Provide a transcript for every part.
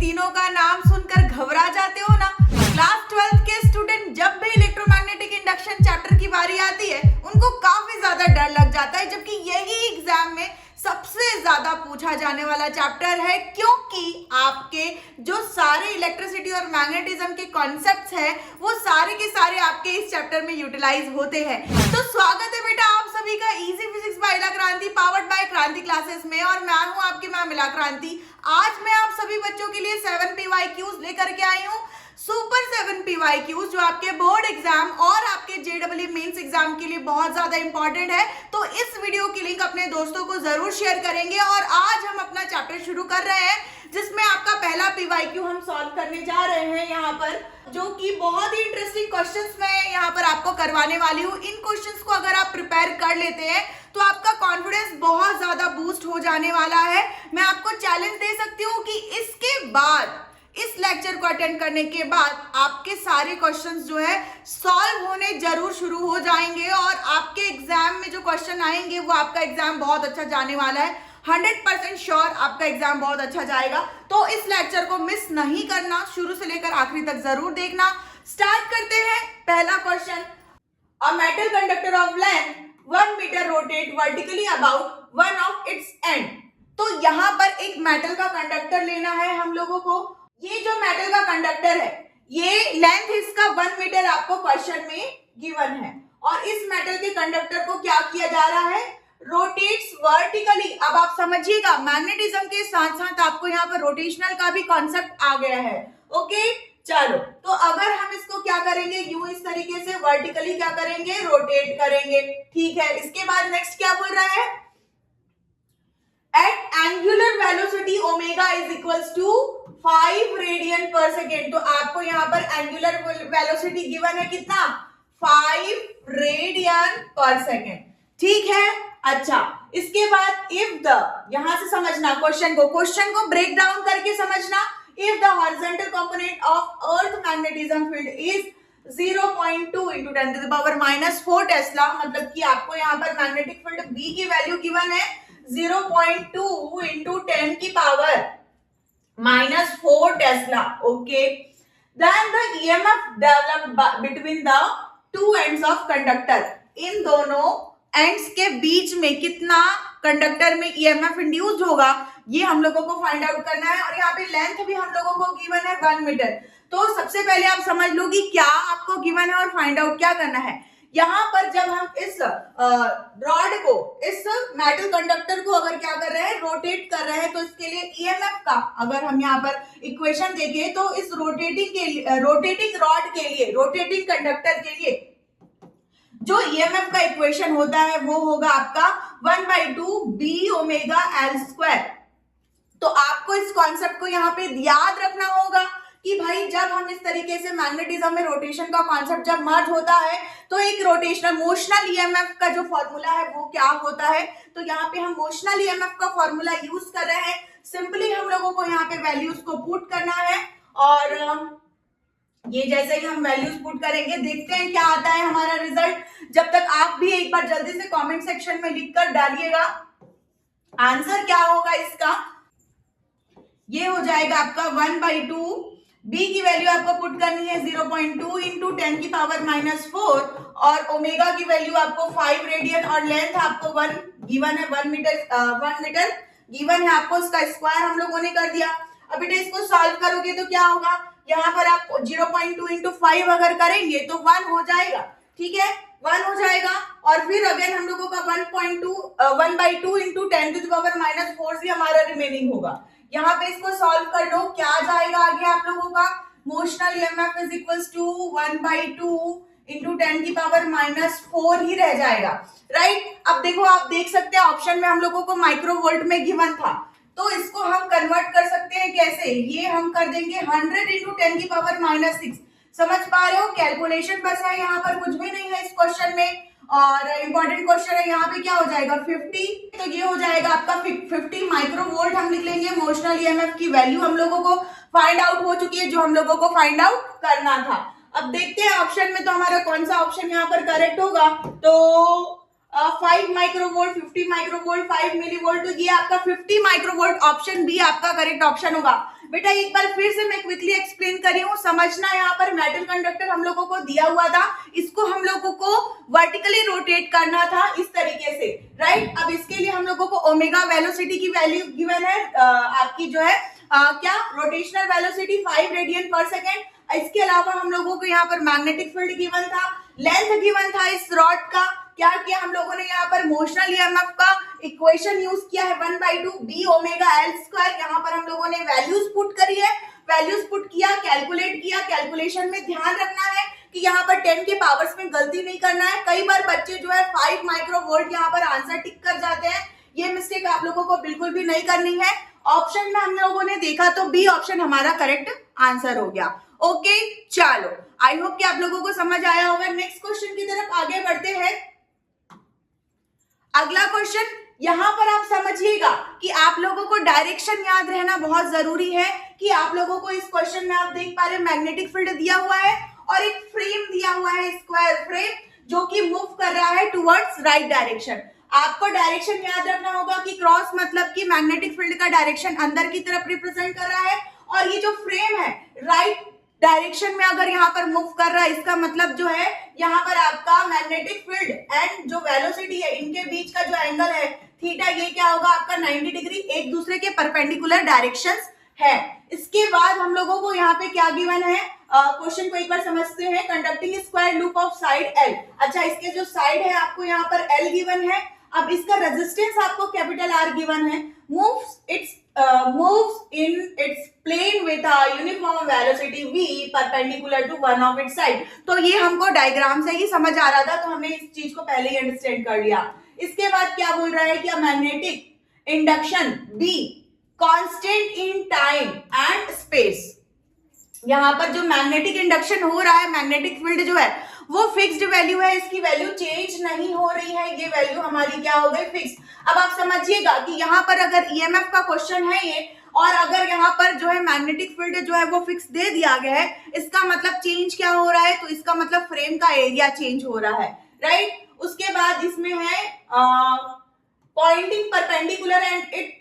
तीनों का नाम सुनकर घबरा जाते हो ना? क्लास 12th के स्टूडेंट जब भी इलेक्ट्रोमैग्नेटिक इंडक्शन चैप्टर की बारी आती है उनको काफी ज्यादा डर लग जाता है, जबकि यही एग्जाम में सबसे ज्यादा पूछा जाने वाला चैप्टर है, क्योंकि आपके जो सारे इलेक्ट्रिसिटी और मैग्नेटिज्म के कॉन्सेप्ट्स हैं वो सारे के सारे आपके इस चैप्टर में यूटिलाइज होते हैं। तो स्वागत है बेटा आप सभी का इजी फिजिक्स बाय इला क्रांति, पावर्ड बाय क्रांति क्लासेस में, और मैं हूं आपकी मैम इला क्रांति। आज मैं आप सभी बच्चों के लिए 7 PYQs लेकर के आई हूं, सुपर 7 PYQs जो आपके बोर्ड एग्जाम और आपके JEE मेंस एग्जाम के लिए बहुत ज्यादा इंपॉर्टेंट है। तो इस वीडियो की लिंक अपने दोस्तों को जरूर शेयर करेंगे। और आज हम अपना चैप्टर शुरू कर रहे हैं जिसमें आपका पहला PYQ हम सॉल्व करने जा रहे हैं यहाँ पर, जो कि बहुत ही इंटरेस्टिंग क्वेश्चंस मैं यहाँ पर आपको करवाने वाली हूँ। इन क्वेश्चंस को अगर आप प्रिपेयर कर लेते हैं तो आपका कॉन्फिडेंस बहुत ज्यादा बूस्ट हो जाने वाला है। मैं आपको चैलेंज दे सकती हूँ कि इसके बाद, इस लेक्चर को अटेंड करने के बाद आपके सारे क्वेश्चंस जो है सॉल्व होने जरूर शुरू हो जाएंगे और आपके एग्जाम में जो क्वेश्चन आएंगे वो आपका एग्जाम बहुत अच्छा जाने वाला है। 100% श्योर आपका एग्जाम बहुत अच्छा जाएगा। तो इस लेक्चर को मिस नहीं करना, शुरू से लेकर आखिरी तक जरूर देखना। स्टार्ट करते हैं। पहला question, a metal conductor of length 1 metre rotate vertically about one of its end. तो यहाँ पर एक मेटल का कंडक्टर लेना है हम लोगों को। ये जो मेटल का कंडक्टर है, ये लेंथ इसका 1 मीटर आपको क्वेश्चन में गिवन है, और इस मेटल के कंडक्टर को क्या किया जा रहा है, रोटेट्स वर्टिकली। अब आप समझिएगा, मैग्नेटिज्म के साथ साथ आपको यहाँ पर रोटेशनल का भी कॉन्सेप्ट आ गया है। ओके चलो, तो अगर हम इसको क्या करेंगे, यूं इस तरीके से वर्टिकली क्या करेंगे, रोटेट करेंगे। ठीक है, इसके बाद नेक्स्ट क्या बोल रहा है, at angular velocity omega is equals to 5 radian per second. तो आपको यहाँ पर एंगुलर वेलोसिटी गिवन है कितना, 5 रेडियन पर सेकेंड। ठीक है, अच्छा इसके बाद इफ द, यहां से समझना क्वेश्चन को ब्रेक डाउन करके समझना। If the horizontal component of earth magnetism field is 0.2 into 10 to the power -4 Tesla, मतलब कि आपको यहाँ पर मैग्नेटिक फील्ड B की वैल्यू गिवन है 0.2 into 10 की power -4 Tesla. Okay, then the EMF developed between the two ends of conductor। इन दोनों ends के बीच में कितना कंडक्टर में EMF इंड्यूस्ड होगा, ये हम लोगों को फाइंड आउट करना है। और यहाँ पे लेंथ भी हम लोगों को गिवन है 1 मीटर। तो सबसे पहले आप समझ लो कि क्या आपको गिवन है और फाइंड आउट क्या करना है। यहाँ पर जब हम इस रॉड को, इस मेटल कंडक्टर को अगर क्या कर रहे हैं, रोटेट कर रहे हैं, तो इसके लिए EMF का अगर हम यहाँ पर इक्वेशन देखें तो इस रोटेटिंग रॉड के लिए, रोटेटिंग कंडक्टर के लिए जो EMF का इक्वेशन होता है वो होगा आपका 1/2 B ओमेगा L स्क्वायर। तो आपको इस कॉन्सेप्ट को यहाँ पे याद रखना होगा कि भाई जब हम इस तरीके से मैग्नेटिज्म में रोटेशन का कॉन्सेप्ट जब मर्ज होता है तो एक रोटेशनल मोशनल EMF का जो फॉर्मूला है वो क्या होता है। तो यहाँ पे हम मोशनल EMF का फॉर्मूला यूज कर रहे हैं। सिंपली हम लोगों को यहाँ पे वैल्यूज को पुट करना है, और ये जैसे ही हम वैल्यूज पुट करेंगे देखते हैं क्या आता है हमारा रिजल्ट। जब तक आप भी एक बार जल्दी से कमेंट सेक्शन में लिखकर डालिएगा आंसर क्या होगा इसका। ये हो जाएगा आपका 1/2 B की वैल्यू आपको पुट करनी है 0.2 into 10 की पावर -4, और ओमेगा की वैल्यू आपको 5 रेडियन, और लेंथ आपको 1 गिवन है, 1 मीटर गिवन है आपको, इसका स्क्वायर हम लोगों ने कर दिया। अब बेटा इसको सॉल्व करोगे तो क्या होगा, यहाँ पर आप 0.2 into 5 अगर करेंगे तो 1 हो जाएगा। ठीक है, 1 हो जाएगा, और फिर अगेन हम लोगों का 1/2 into 10 to the power -4 से हमारा रिमेनिंग होगा। यहाँ पे इसको सॉल्व कर लो, क्या आ जाएगा आगे आप लोगों का, motional EMF is equals to 1/2 into 10 की पावर -4 ही रह जाएगा। राइट, अब देखो आप देख सकते हैं ऑप्शन में हम लोगों को माइक्रोवोल्ट में गिवन था, तो इसको हम कन्वर्ट कर सकते हैं कैसे, ये हम कर देंगे 100 into 10 की पावर -6। समझ पा रहे हो, कैलकुलेशन बस है, यहाँ पर कुछ भी नहीं है इस क्वेश्चन में। और इंपॉर्टेंट क्वेश्चन है, यहाँ पे क्या हो जाएगा 50, तो ये हो जाएगा आपका 50 माइक्रोवोल्ट हम लिख लेंगे। मोशनल EMF की वैल्यू हम लोगों को फाइंड आउट हो चुकी है जो हम लोगों को फाइंड आउट करना था। अब देखते हैं ऑप्शन में तो हमारा कौन सा ऑप्शन यहाँ पर करेक्ट होगा। तो 5 माइक्रोवोल्ट, 50 माइक्रोवोल्ट, 5 मिलीवोल्ट, तो ये आपका 50 माइक्रोवोल्ट ऑप्शन बी आपका करेक्ट ऑप्शन होगा। बेटा एक बार फिर से मैं क्विकली एक्सप्लेन कर रही हूँ, समझना। यहाँ पर मेटल कंडक्टर हम लोगों को दिया हुआ था, इसको हम लोगों को वर्टिकली रोटेट करना था इस तरीके से, राइट। अब इसके लिए हम लोगों को ओमेगा वेलोसिटी की वैल्यू गिवन है, आपकी जो है क्या rotational velocity 5 radian per second. इसके अलावा हम लोगों को यहाँ पर मैग्नेटिक फील्ड गिवन था, लेंथ गिवन था इस रॉड का। क्या किया हम लोगों ने यहाँ पर मोशनल ईएमएफ का इक्वेशन यूज किया है 1/2 b ओमेगा एल स्क्वायर। यहाँ पर हम लोगों ने वैल्यूज पुट करी है, वैल्यूज पुट किया, कैलकुलेट किया। कैलकुलेशन में ध्यान रखना है कि यहाँ पर 10 के पावर्स में गलती नहीं करना है। कई बार बच्चे जो है 5 माइक्रोवोल्ट यहाँ पर आंसर टिक कर जाते हैं, ये मिस्टेक आप लोगों को बिल्कुल भी नहीं करनी है। ऑप्शन में हम लोगों ने देखा तो बी ऑप्शन हमारा करेक्ट आंसर हो गया। ओके चलो, आई होप कि आप लोगों को समझ आया होगा। नेक्स्ट क्वेश्चन की तरफ आगे बढ़ते हैं। अगला क्वेश्चन, यहां पर आप समझिएगा कि आप लोगों को डायरेक्शन याद रहना बहुत जरूरी है। कि आप लोगों को इस क्वेश्चन में आप देख पा रहे हैं मैग्नेटिक फील्ड दिया हुआ है और एक फ्रेम दिया हुआ है, स्क्वायर फ्रेम, जो कि मूव कर रहा है टुवर्ड्स राइट डायरेक्शन। आपको डायरेक्शन याद रखना होगा कि क्रॉस मतलब कि मैग्नेटिक फील्ड का डायरेक्शन अंदर की तरफ रिप्रेजेंट कर रहा है, और ये जो फ्रेम है राइट डायरेक्शन में अगर यहाँ पर मूव कर रहा है, इसका मतलब जो है यहाँ पर आपका मैग्नेटिक फील्ड एंड जो वेलोसिटी है इनके बीच का जो एंगल है थीटा, ये क्या होगा आपका 90 डिग्री, एक दूसरे के परपेंडिकुलर डायरेक्शंस है। इसके बाद हम लोगों को यहाँ पे क्या गिवन है, क्वेश्चन को एक बार समझते हैं। Conducting square loop of side L. अच्छा, इसके जो साइड है आपको यहाँ पर एल गिवन है। अब इसका रेजिस्टेंस आपको कैपिटल आर गिवन है। moves in its plane with a uniform velocity v perpendicular to one of its side। तो ये हमको डायग्राम से ही समझ आ रहा था, तो हमने इस चीज को पहले ही अंडरस्टैंड कर लिया। इसके बाद क्या बोल रहा है कि magnetic induction b constant in time and space. यहाँ पर जो मैग्नेटिक इंडक्शन हो रहा है, मैग्नेटिक फील्ड जो है वो फिक्स्ड वैल्यू है, इसकी वैल्यू चेंज नहीं हो रही है, ये वैल्यू हमारी क्या हो गई फिक्स। अब आप समझिएगा कि यहाँ पर अगर ईएमएफ का क्वेश्चन है ये, और अगर यहाँ पर जो है मैग्नेटिक फील्ड जो है वो फिक्स दे दिया गया है, इसका मतलब चेंज क्या हो रहा है, तो इसका मतलब फ्रेम का एरिया चेंज हो रहा है, राइट। उसके बाद इसमें है pointing perpendicular and it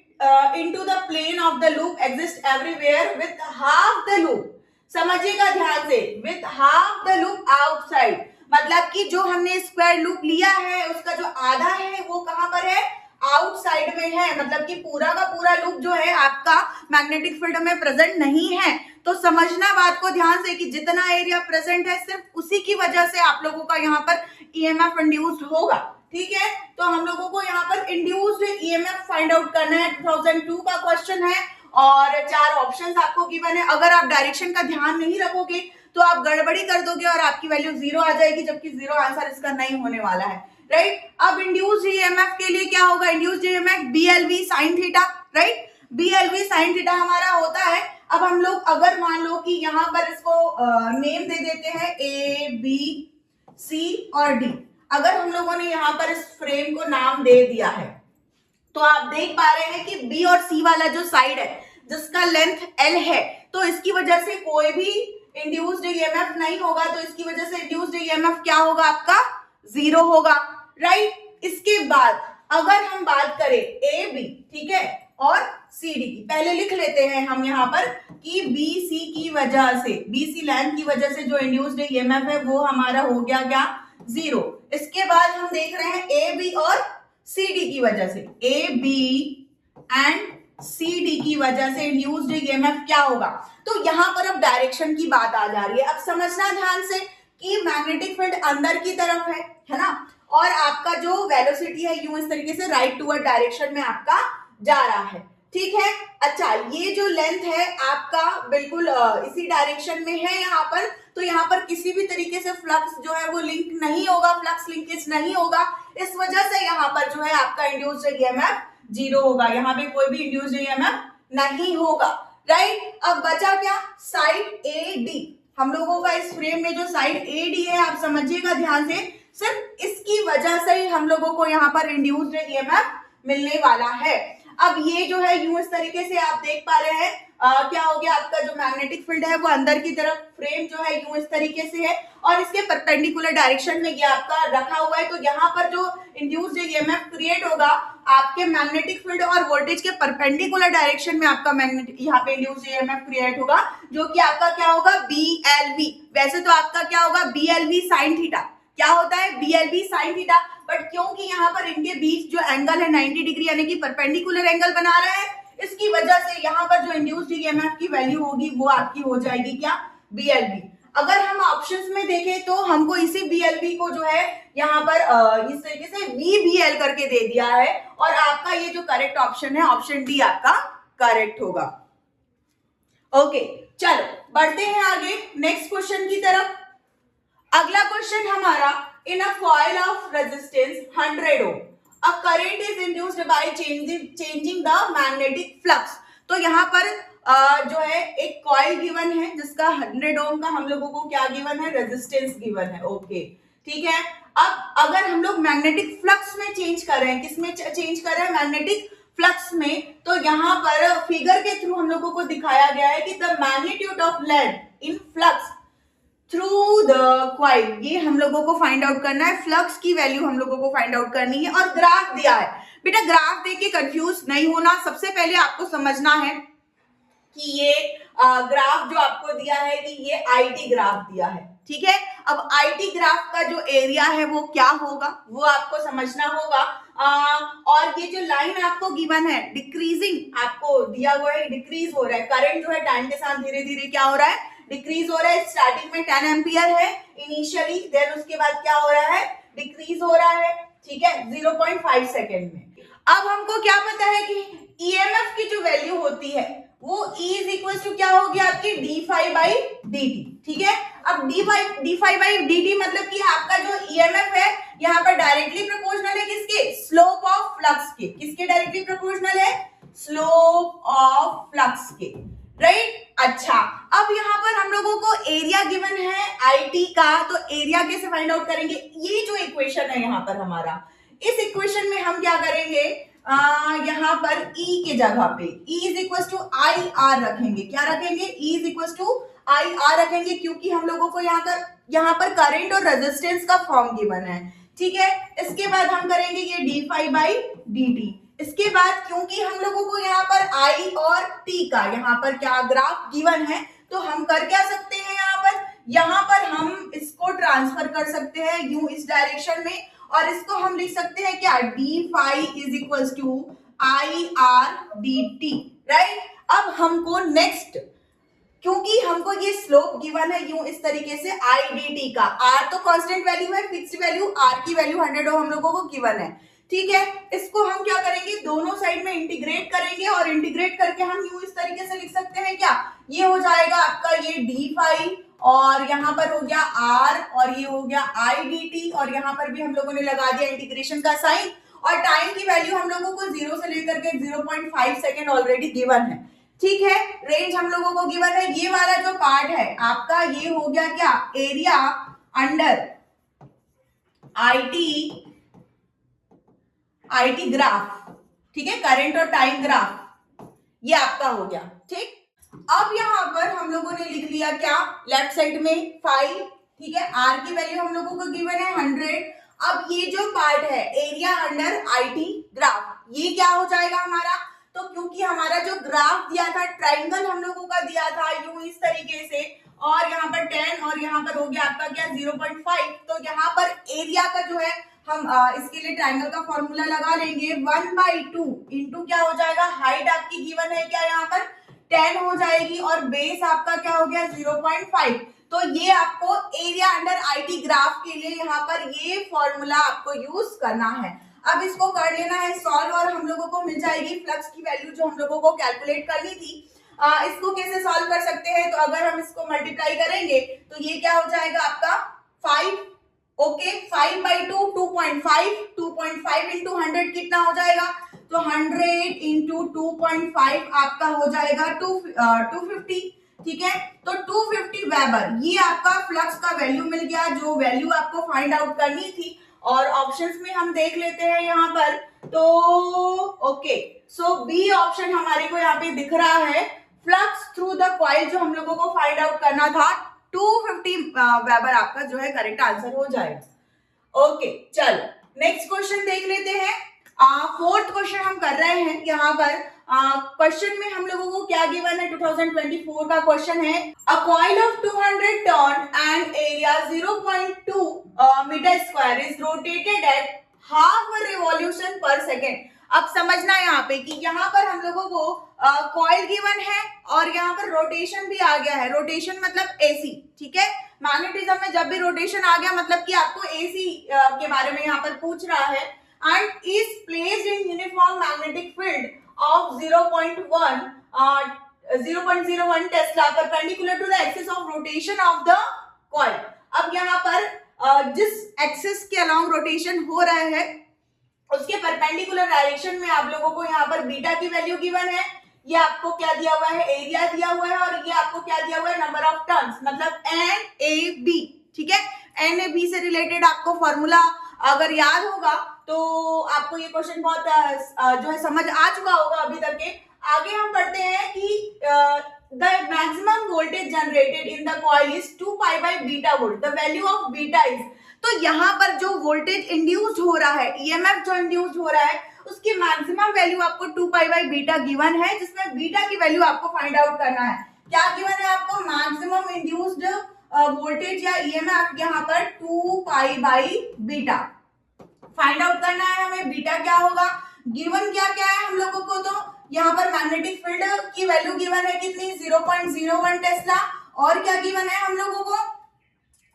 into the plane of the loop exists everywhere with half the loop। समझिएगा ध्यान से, with half the loop outside, मतलब कि जो हमने स्क्वायर लूप लिया है उसका जो आधा है वो कहां पर है, आउटसाइड में है। मतलब कि पूरा का पूरा लूप जो है आपका मैग्नेटिक फील्ड में प्रेजेंट नहीं है। तो समझना बात को ध्यान से कि जितना एरिया प्रेजेंट है सिर्फ उसी की वजह से आप लोगों का यहाँ पर ईएमएफ इंड्यूस्ड होगा, ठीक है। तो हम लोगों को यहाँ पर इंड्यूस्ड ईएमएफ फाइंड आउट करना है, 2002 का क्वेश्चन है और 4 ऑप्शंस आपको गिवन है। अगर आप डायरेक्शन का ध्यान नहीं रखोगे तो आप गड़बड़ी कर दोगे और आपकी वैल्यू 0 आ जाएगी, जबकि 0 आंसर इसका नहीं होने वाला है, राइट। अब इंड्यूस्ड ईएमएफ के लिए क्या होगा, induced EMF BLV sin theta, right. BLV sin theta हमारा होता है। अब हम लोग अगर मान लो कि यहाँ पर इसको नेम दे देते हैं A, B, C और D। अगर हम लोगों ने यहाँ पर इस फ्रेम को नाम दे दिया है तो आप देख पा रहे हैं कि बी और सी वाला जो साइड है जिसका लेंथ एल है, तो इसकी वजह से कोई भी इंड्यूस्ड ईएमएफ नहीं होगा, तो इसकी वजह से इंड्यूस्ड ईएमएफ क्या होगा आपका 0 होगा, राइट। इसके बाद अगर हम बात करें ए बी, ठीक है, और सी डी की, पहले लिख लेते हैं हम यहाँ पर कि बी सी की वजह से, बी सी लेंथ की वजह से जो इंड्यूस्ड ईएमएफ है वो हमारा हो गया क्या 0। इसके बाद हम देख रहे हैं ए बी और सी डी की वजह से, A B and C D की वजह से इंड्यूस्ड ईएमएफ क्या होगा। तो यहां पर अब डायरेक्शन की बात आ जा रही है। अब समझना ध्यान से कि मैग्नेटिक फील्ड अंदर की तरफ है ना, और आपका जो वेलोसिटी है यूं इस तरीके से राइट टुवर्ड डायरेक्शन में आपका जा रहा है, ठीक है। अच्छा, ये जो लेंथ है आपका बिल्कुल इसी डायरेक्शन में है यहाँ पर, तो यहाँ पर किसी भी तरीके से फ्लक्स जो है वो लिंक नहीं होगा, फ्लक्स लिंकेज नहीं होगा। इस वजह से यहाँ पर जो है आपका इंड्यूस्ड ईएमएफ 0 होगा, यहाँ पे कोई भी इंड्यूस्ड ईएमएफ नहीं होगा, राइट। अब बचा क्या, साइड ए डी। हम लोगों का इस फ्रेम में जो साइड ए डी है, आप समझिएगा ध्यान से, सिर्फ इसकी वजह से ही हम लोगों को यहाँ पर इंड्यूस्ड ईएमएफ मिलने वाला है। अब ये जो है यूं इस तरीके से आप देख पा रहे हैं क्या हो गया, आपका जो मैग्नेटिक फील्ड है वो अंदर की तरफ फ्रेम जो है यूं इस तरीके से है और इसके परपेंडिकुलर डायरेक्शन में ये आपका रखा हुआ है। तो यहाँ पर जो इंड्यूस्ड ईएमएफ क्रिएट होगा आपके मैग्नेटिक फील्ड और वोल्टेज के परपेंडिकुलर डायरेक्शन में आपका मैग्नेटिक यहाँ पे इंड्यूस्ड ईएमएफ क्रिएट होगा, जो कि आपका क्या होगा, BLV। वैसे तो आपका क्या होगा, BLV साइन थीटा। क्या होता है, BLV साइन थीटा, बट क्योंकि यहाँ पर इनके बीच जो एंगल है 90 डिग्री यानी कि परपेंडिकुलर एंगल बना रहे हैं, इसकी वजह से यहाँ पर जो इंड्यूस्ड ईएमएफ की वैल्यू होगी वो आपकी हो जाएगी क्या, BLV। अगर हम ऑप्शंस में देखें तो हमको इसी BLV को जो है यहाँ पर इस तरीके से VBL करके दे दिया है और आपका ये जो करेक्ट ऑप्शन है ऑप्शन डी आपका करेक्ट होगा। ओके, चलो बढ़ते हैं आगे नेक्स्ट क्वेश्चन की तरफ। अगला क्वेश्चन हमारा, in a coil of resistance 100 ohm a current is induced by changing the magnetic flux। तो यहाँ पर जो है एक कॉइल गिवन है जिसका 100 ओम का हम लोगों को क्या गिवन है, रेजिस्टेंस गिवन है। ओके ठीक है, अब अगर हम लोग मैग्नेटिक फ्लक्स में चेंज कर रहे हैं, किसमें चेंज कर रहे हैं, मैग्नेटिक फ्लक्स में, तो यहाँ पर फिगर के थ्रू हम लोगों को दिखाया गया है कि द मैग्नीट्यूड ऑफ लेड in flux through the coil, ये हम लोगों को फाइंड आउट करना है, फ्लक्स की वैल्यू हम लोगों को फाइंड आउट करनी है और ग्राफ दिया है। बेटा ग्राफ देख के कंफ्यूज नहीं होना, सबसे पहले आपको समझना है कि ये ग्राफ जो आपको दिया है कि ये IT ग्राफ दिया है, ठीक है। अब IT ग्राफ का जो एरिया है वो क्या होगा वो आपको समझना होगा। और ये जो लाइन आपको गिवन है डिक्रीजिंग आपको दिया हुआ है, डिक्रीज हो रहा है, करंट जो है टाइम के साथ धीरे धीरे क्या हो रहा है, डिक्रीज हो रहा है। स्टार्टिंग में 10 एम्पियर है इनिशियली, देन उसके बाद क्या हो रहा है, डिक्रीज हो रहा है, ठीक है, 0.5 सेकेंड में। अब हमको क्या पता है कि ईएमएफ की जो वैल्यू होती है वो E इज इक्वल टू क्या होगी आपकी d फाई बाई dt, ठीक है। अब d फाई बाई dt मतलब कि आपका जो ईएमएफ है यहाँ पर डायरेक्टली प्रोपोर्शनल है किसके, स्लोप ऑफ फ्लक्स के, किसके डायरेक्टली प्रोपोर्शनल है, स्लोप ऑफ फ्लक्स के, राइट। अच्छा, अब यहाँ पर हम लोगों को एरिया गिवन है IT का, तो एरिया कैसे फाइंड आउट करेंगे, ये जो इक्वेशन है यहाँ पर हमारा, इस इक्वेशन में हम क्या करेंगे, यहाँ पर E के जगह पे E is equal to IR रखेंगे, क्या रखेंगे, E is equal to IR रखेंगे, क्योंकि हम लोगों को यहाँ पर करंट और रेजिस्टेंस का फॉर्म गिवन है, ठीक है। इसके बाद हम करेंगे ये d फाई बाई dt। इसके बाद क्योंकि हम लोगों को यहाँ पर I और T का यहाँ पर क्या ग्राफ गिवन है, तो हम कर क्या सकते हैं, यहाँ पर हम इसको ट्रांसफर कर सकते हैं यूं इस डायरेक्शन में, और इसको हम लिख सकते हैं क्या, d phi is equal to IR dt, right. अब हमको नेक्स्ट, क्योंकि हमको ये स्लोप गिवन है यूं इस तरीके से I dt का, R तो कांस्टेंट वैल्यू है, फिक्स्ड वैल्यू, R की वैल्यू 100 हम लोगों को गिवन है, ठीक है। इसको हम क्या करेंगे, दोनों साइड में इंटीग्रेट करेंगे और इंटीग्रेट करके हम यूं इस तरीके से लिख सकते हैं क्या, ये हो जाएगा आपका ये d फाई और यहाँ पर हो गया R और ये हो गया I dt, और यहाँ पर भी हम लोगों ने लगा दिया इंटीग्रेशन का साइन, और टाइम की वैल्यू हम लोगों को 0 से लेकर के 0.5 सेकेंड ऑलरेडी गिवन है, ठीक है। रेंज हम लोगों को गिवन है, ये वाला जो पार्ट है आपका ये हो गया क्या, एरिया अंडर IT ग्राफ, ठीक है, करंट और टाइम ग्राफ, ये आपका हो गया, ठीक। अब यहाँ पर हम लोगों ने लिख लिया क्या, लेफ्ट साइड में 5, ठीक है, R की वैल्यू हम लोगों को गिवन है 100। अब ये जो पार्ट है एरिया अंडर IT ग्राफ, ये क्या हो जाएगा हमारा, तो क्योंकि हमारा जो ग्राफ दिया था ट्राइंगल हम लोगों का दिया था यूं इस तरीके से, और यहाँ पर 10 और यहाँ पर हो गया आपका क्या 0.5, तो यहाँ पर एरिया का जो है हम इसके लिए ट्राइंगल का फॉर्मूला लगा लेंगे, 1/2 इंटू क्या हो जाएगा, हाइट आपकी गिवन है क्या यहाँ पर 10 हो जाएगी, और बेस आपका क्या हो गया 0.5। तो ये आपको एरिया अंडर IT ग्राफ के लिए यहाँ पर ये फॉर्मूला आपको यूज करना है। अब इसको कर लेना है सॉल्व, और हम लोगों को मिल जाएगी फ्लक्स की वैल्यू जो हम लोगों को कैलकुलेट करनी थी। इसको कैसे सॉल्व कर सकते हैं, तो अगर हम इसको मल्टीप्लाई करेंगे तो ये क्या हो जाएगा आपका 5, ओके, 5/2 2.5, 2.5 इंटू 100 कितना हो जाएगा, तो 100 इंटू 2.5 आपका हो जाएगा 250, ठीक है। तो 250 वेबर, ये आपका फ्लक्स का वैल्यू मिल गया, जो वैल्यू आपको फाइंड आउट करनी थी, और ऑप्शंस में हम देख लेते हैं यहाँ पर, तो ओके, सो बी ऑप्शन हमारे को यहाँ पे दिख रहा है, फ्लक्स थ्रू द कॉइल, जो हम लोगों को फाइंड आउट करना था 250 वेबर आपका जो है करेक्ट आंसर हो जाएगा। ओके चलो नेक्स्ट क्वेश्चन देख लेते हैं। फोर्थ क्वेश्चन हम कर रहे हैं यहाँ पर। क्वेश्चन में हम लोगों को क्या गिवन है, 2024 का क्वेश्चन है, a coil of 200 turn and area 0.2 metre square is rotated at half revolution per second. अब समझना यहाँ पे कि यहाँ पर हम लोगों को कॉइल गिवन है और यहाँ पर रोटेशन भी आ गया है। रोटेशन मतलब एसी, ठीक है, मैग्नेटिज्म में जब भी रोटेशन आ गया मतलब कि आपको एसी के बारे में यहाँ पर पूछ रहा है, and is placed in uniform magnetic field of 0.01 Tesla perpendicular to the axis of rotation of the coil। अब यहाँ पर जिस एक्सिस के अलोंग रोटेशन हो रहा है उसके परपेंडिकुलर डायरेक्शन में आप लोगों को यहाँ पर बीटा की वैल्यू गिवन है, ये आपको क्या दिया हुआ है, एरिया दिया हुआ है, और ये आपको क्या दिया हुआ है, नंबर ऑफ टर्न्स, मतलब NAB, ठीक है। NAB से रिलेटेड आपको फॉर्मूला अगर याद होगा तो आपको ये क्वेश्चन बहुत जो है समझ आ चुका होगा अभी तक के। आगे हम पढ़ते हैं कि the maximum voltage generated in the coil is 2 pi by beta volt, the value of beta is, तो यहाँ पर जो वोल्टेज इंड्यूस हो रहा है, ईएमएफ जो इंड्यूस हो रहा है, उसकी मैक्सिमम वैल्यू आपको 2 पाई बाय बीटा गिवन है, जिसमें बीटा की वैल्यू आपको फाइंड आउट करना है। क्या गिवन है आपको, मैक्सिमम इंड्यूस्ड वोल्टेज या ईएमएफ यहाँ पर 2 pi by beta find out करना है हमें। बीटा क्या होगा, गिवन क्या क्या है हम लोगों को, तो यहाँ पर मैग्नेटिक फील्ड की वैल्यू गिवन है कितनी, 0.01 टेस्ला, और क्या गिवन है हम लोगों को,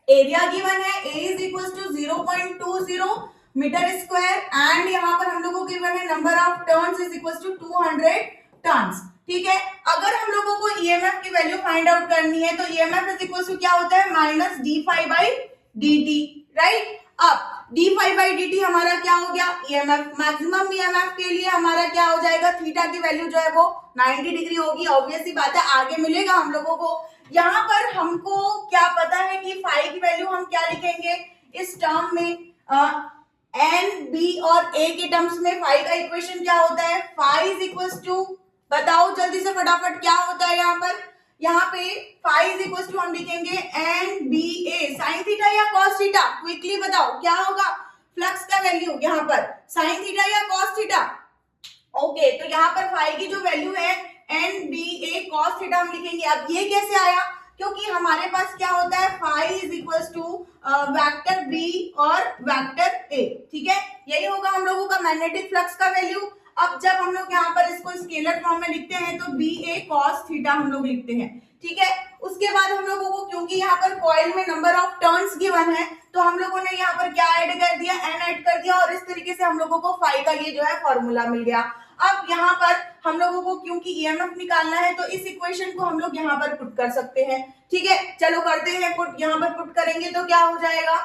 एरिया गिवन है, A is equal to 0.20 metre square, and यहाँ पर हम लोगों को गिवन है number of turns is equal to 200 turns, ठीक है। अगर हम लोगों को ईएमएफ की वैल्यू फाइंड आउट करनी है तो ईएमएफ इज इक्वल टू क्या होता है, minus d5 by dt, right. अब d5 बाई dt हमारा क्या हो गया, ईएमएफ, मैक्सिमम ईएमएफ के लिए हमारा क्या हो जाएगा, थीटा की वैल्यू जो है वो 90 डिग्री होगी, ऑब्वियस सी बात है, आगे मिलेगा हम लोगों को। यहाँ पर हमको क्या पता है कि फाई की वैल्यू हम क्या लिखेंगे इस टर्म में, एन बी और ए के टर्म्स में फाई का इक्वेशन क्या होता है, फाई इज इक्वल टू, बताओ जल्दी से फटाफट क्या होता है यहाँ पे फाई इज इक्वल टू हम लिखेंगे एन बी ए साइन थीटा या कॉस थीटा, क्विकली बताओ क्या होगा, फ्लक्स का वैल्यू यहाँ पर साइन थीटा या कॉस थीटा। ओके, तो यहाँ पर फाई की जो वैल्यू है N B A cos theta हम लिखेंगे। अब ये कैसे आया, क्योंकि हमारे पास क्या होता है, phi is equal to vector B और वेक्टर ए, ठीक है, यही होगा हम लोगों का मैग्नेटिक फ्लक्स का वैल्यू। अब जब हम लोग यहाँ पर इसको स्केलर फॉर्म में लिखते हैं तो बी ए कॉस थीटा हम लोग लिखते हैं, ठीक है। उसके बाद हम लोगों को, क्योंकि यहाँ पर कॉइल में नंबर ऑफ टर्न्स गिवन है, तो हम लोगों ने यहाँ पर क्या ऐड कर दिया, एन ऐड कर दिया, और इस तरीके से हम लोगों को फाई का ये जो है फॉर्मूला मिल गया। अब यहाँ पर हम लोगों को क्योंकि ईएमएफ निकालना है तो इस इक्वेशन को हम लोग यहाँ पर पुट कर सकते हैं, ठीक है। चलो करते हैं पुट, यहाँ पर पुट करेंगे तो क्या हो जाएगा,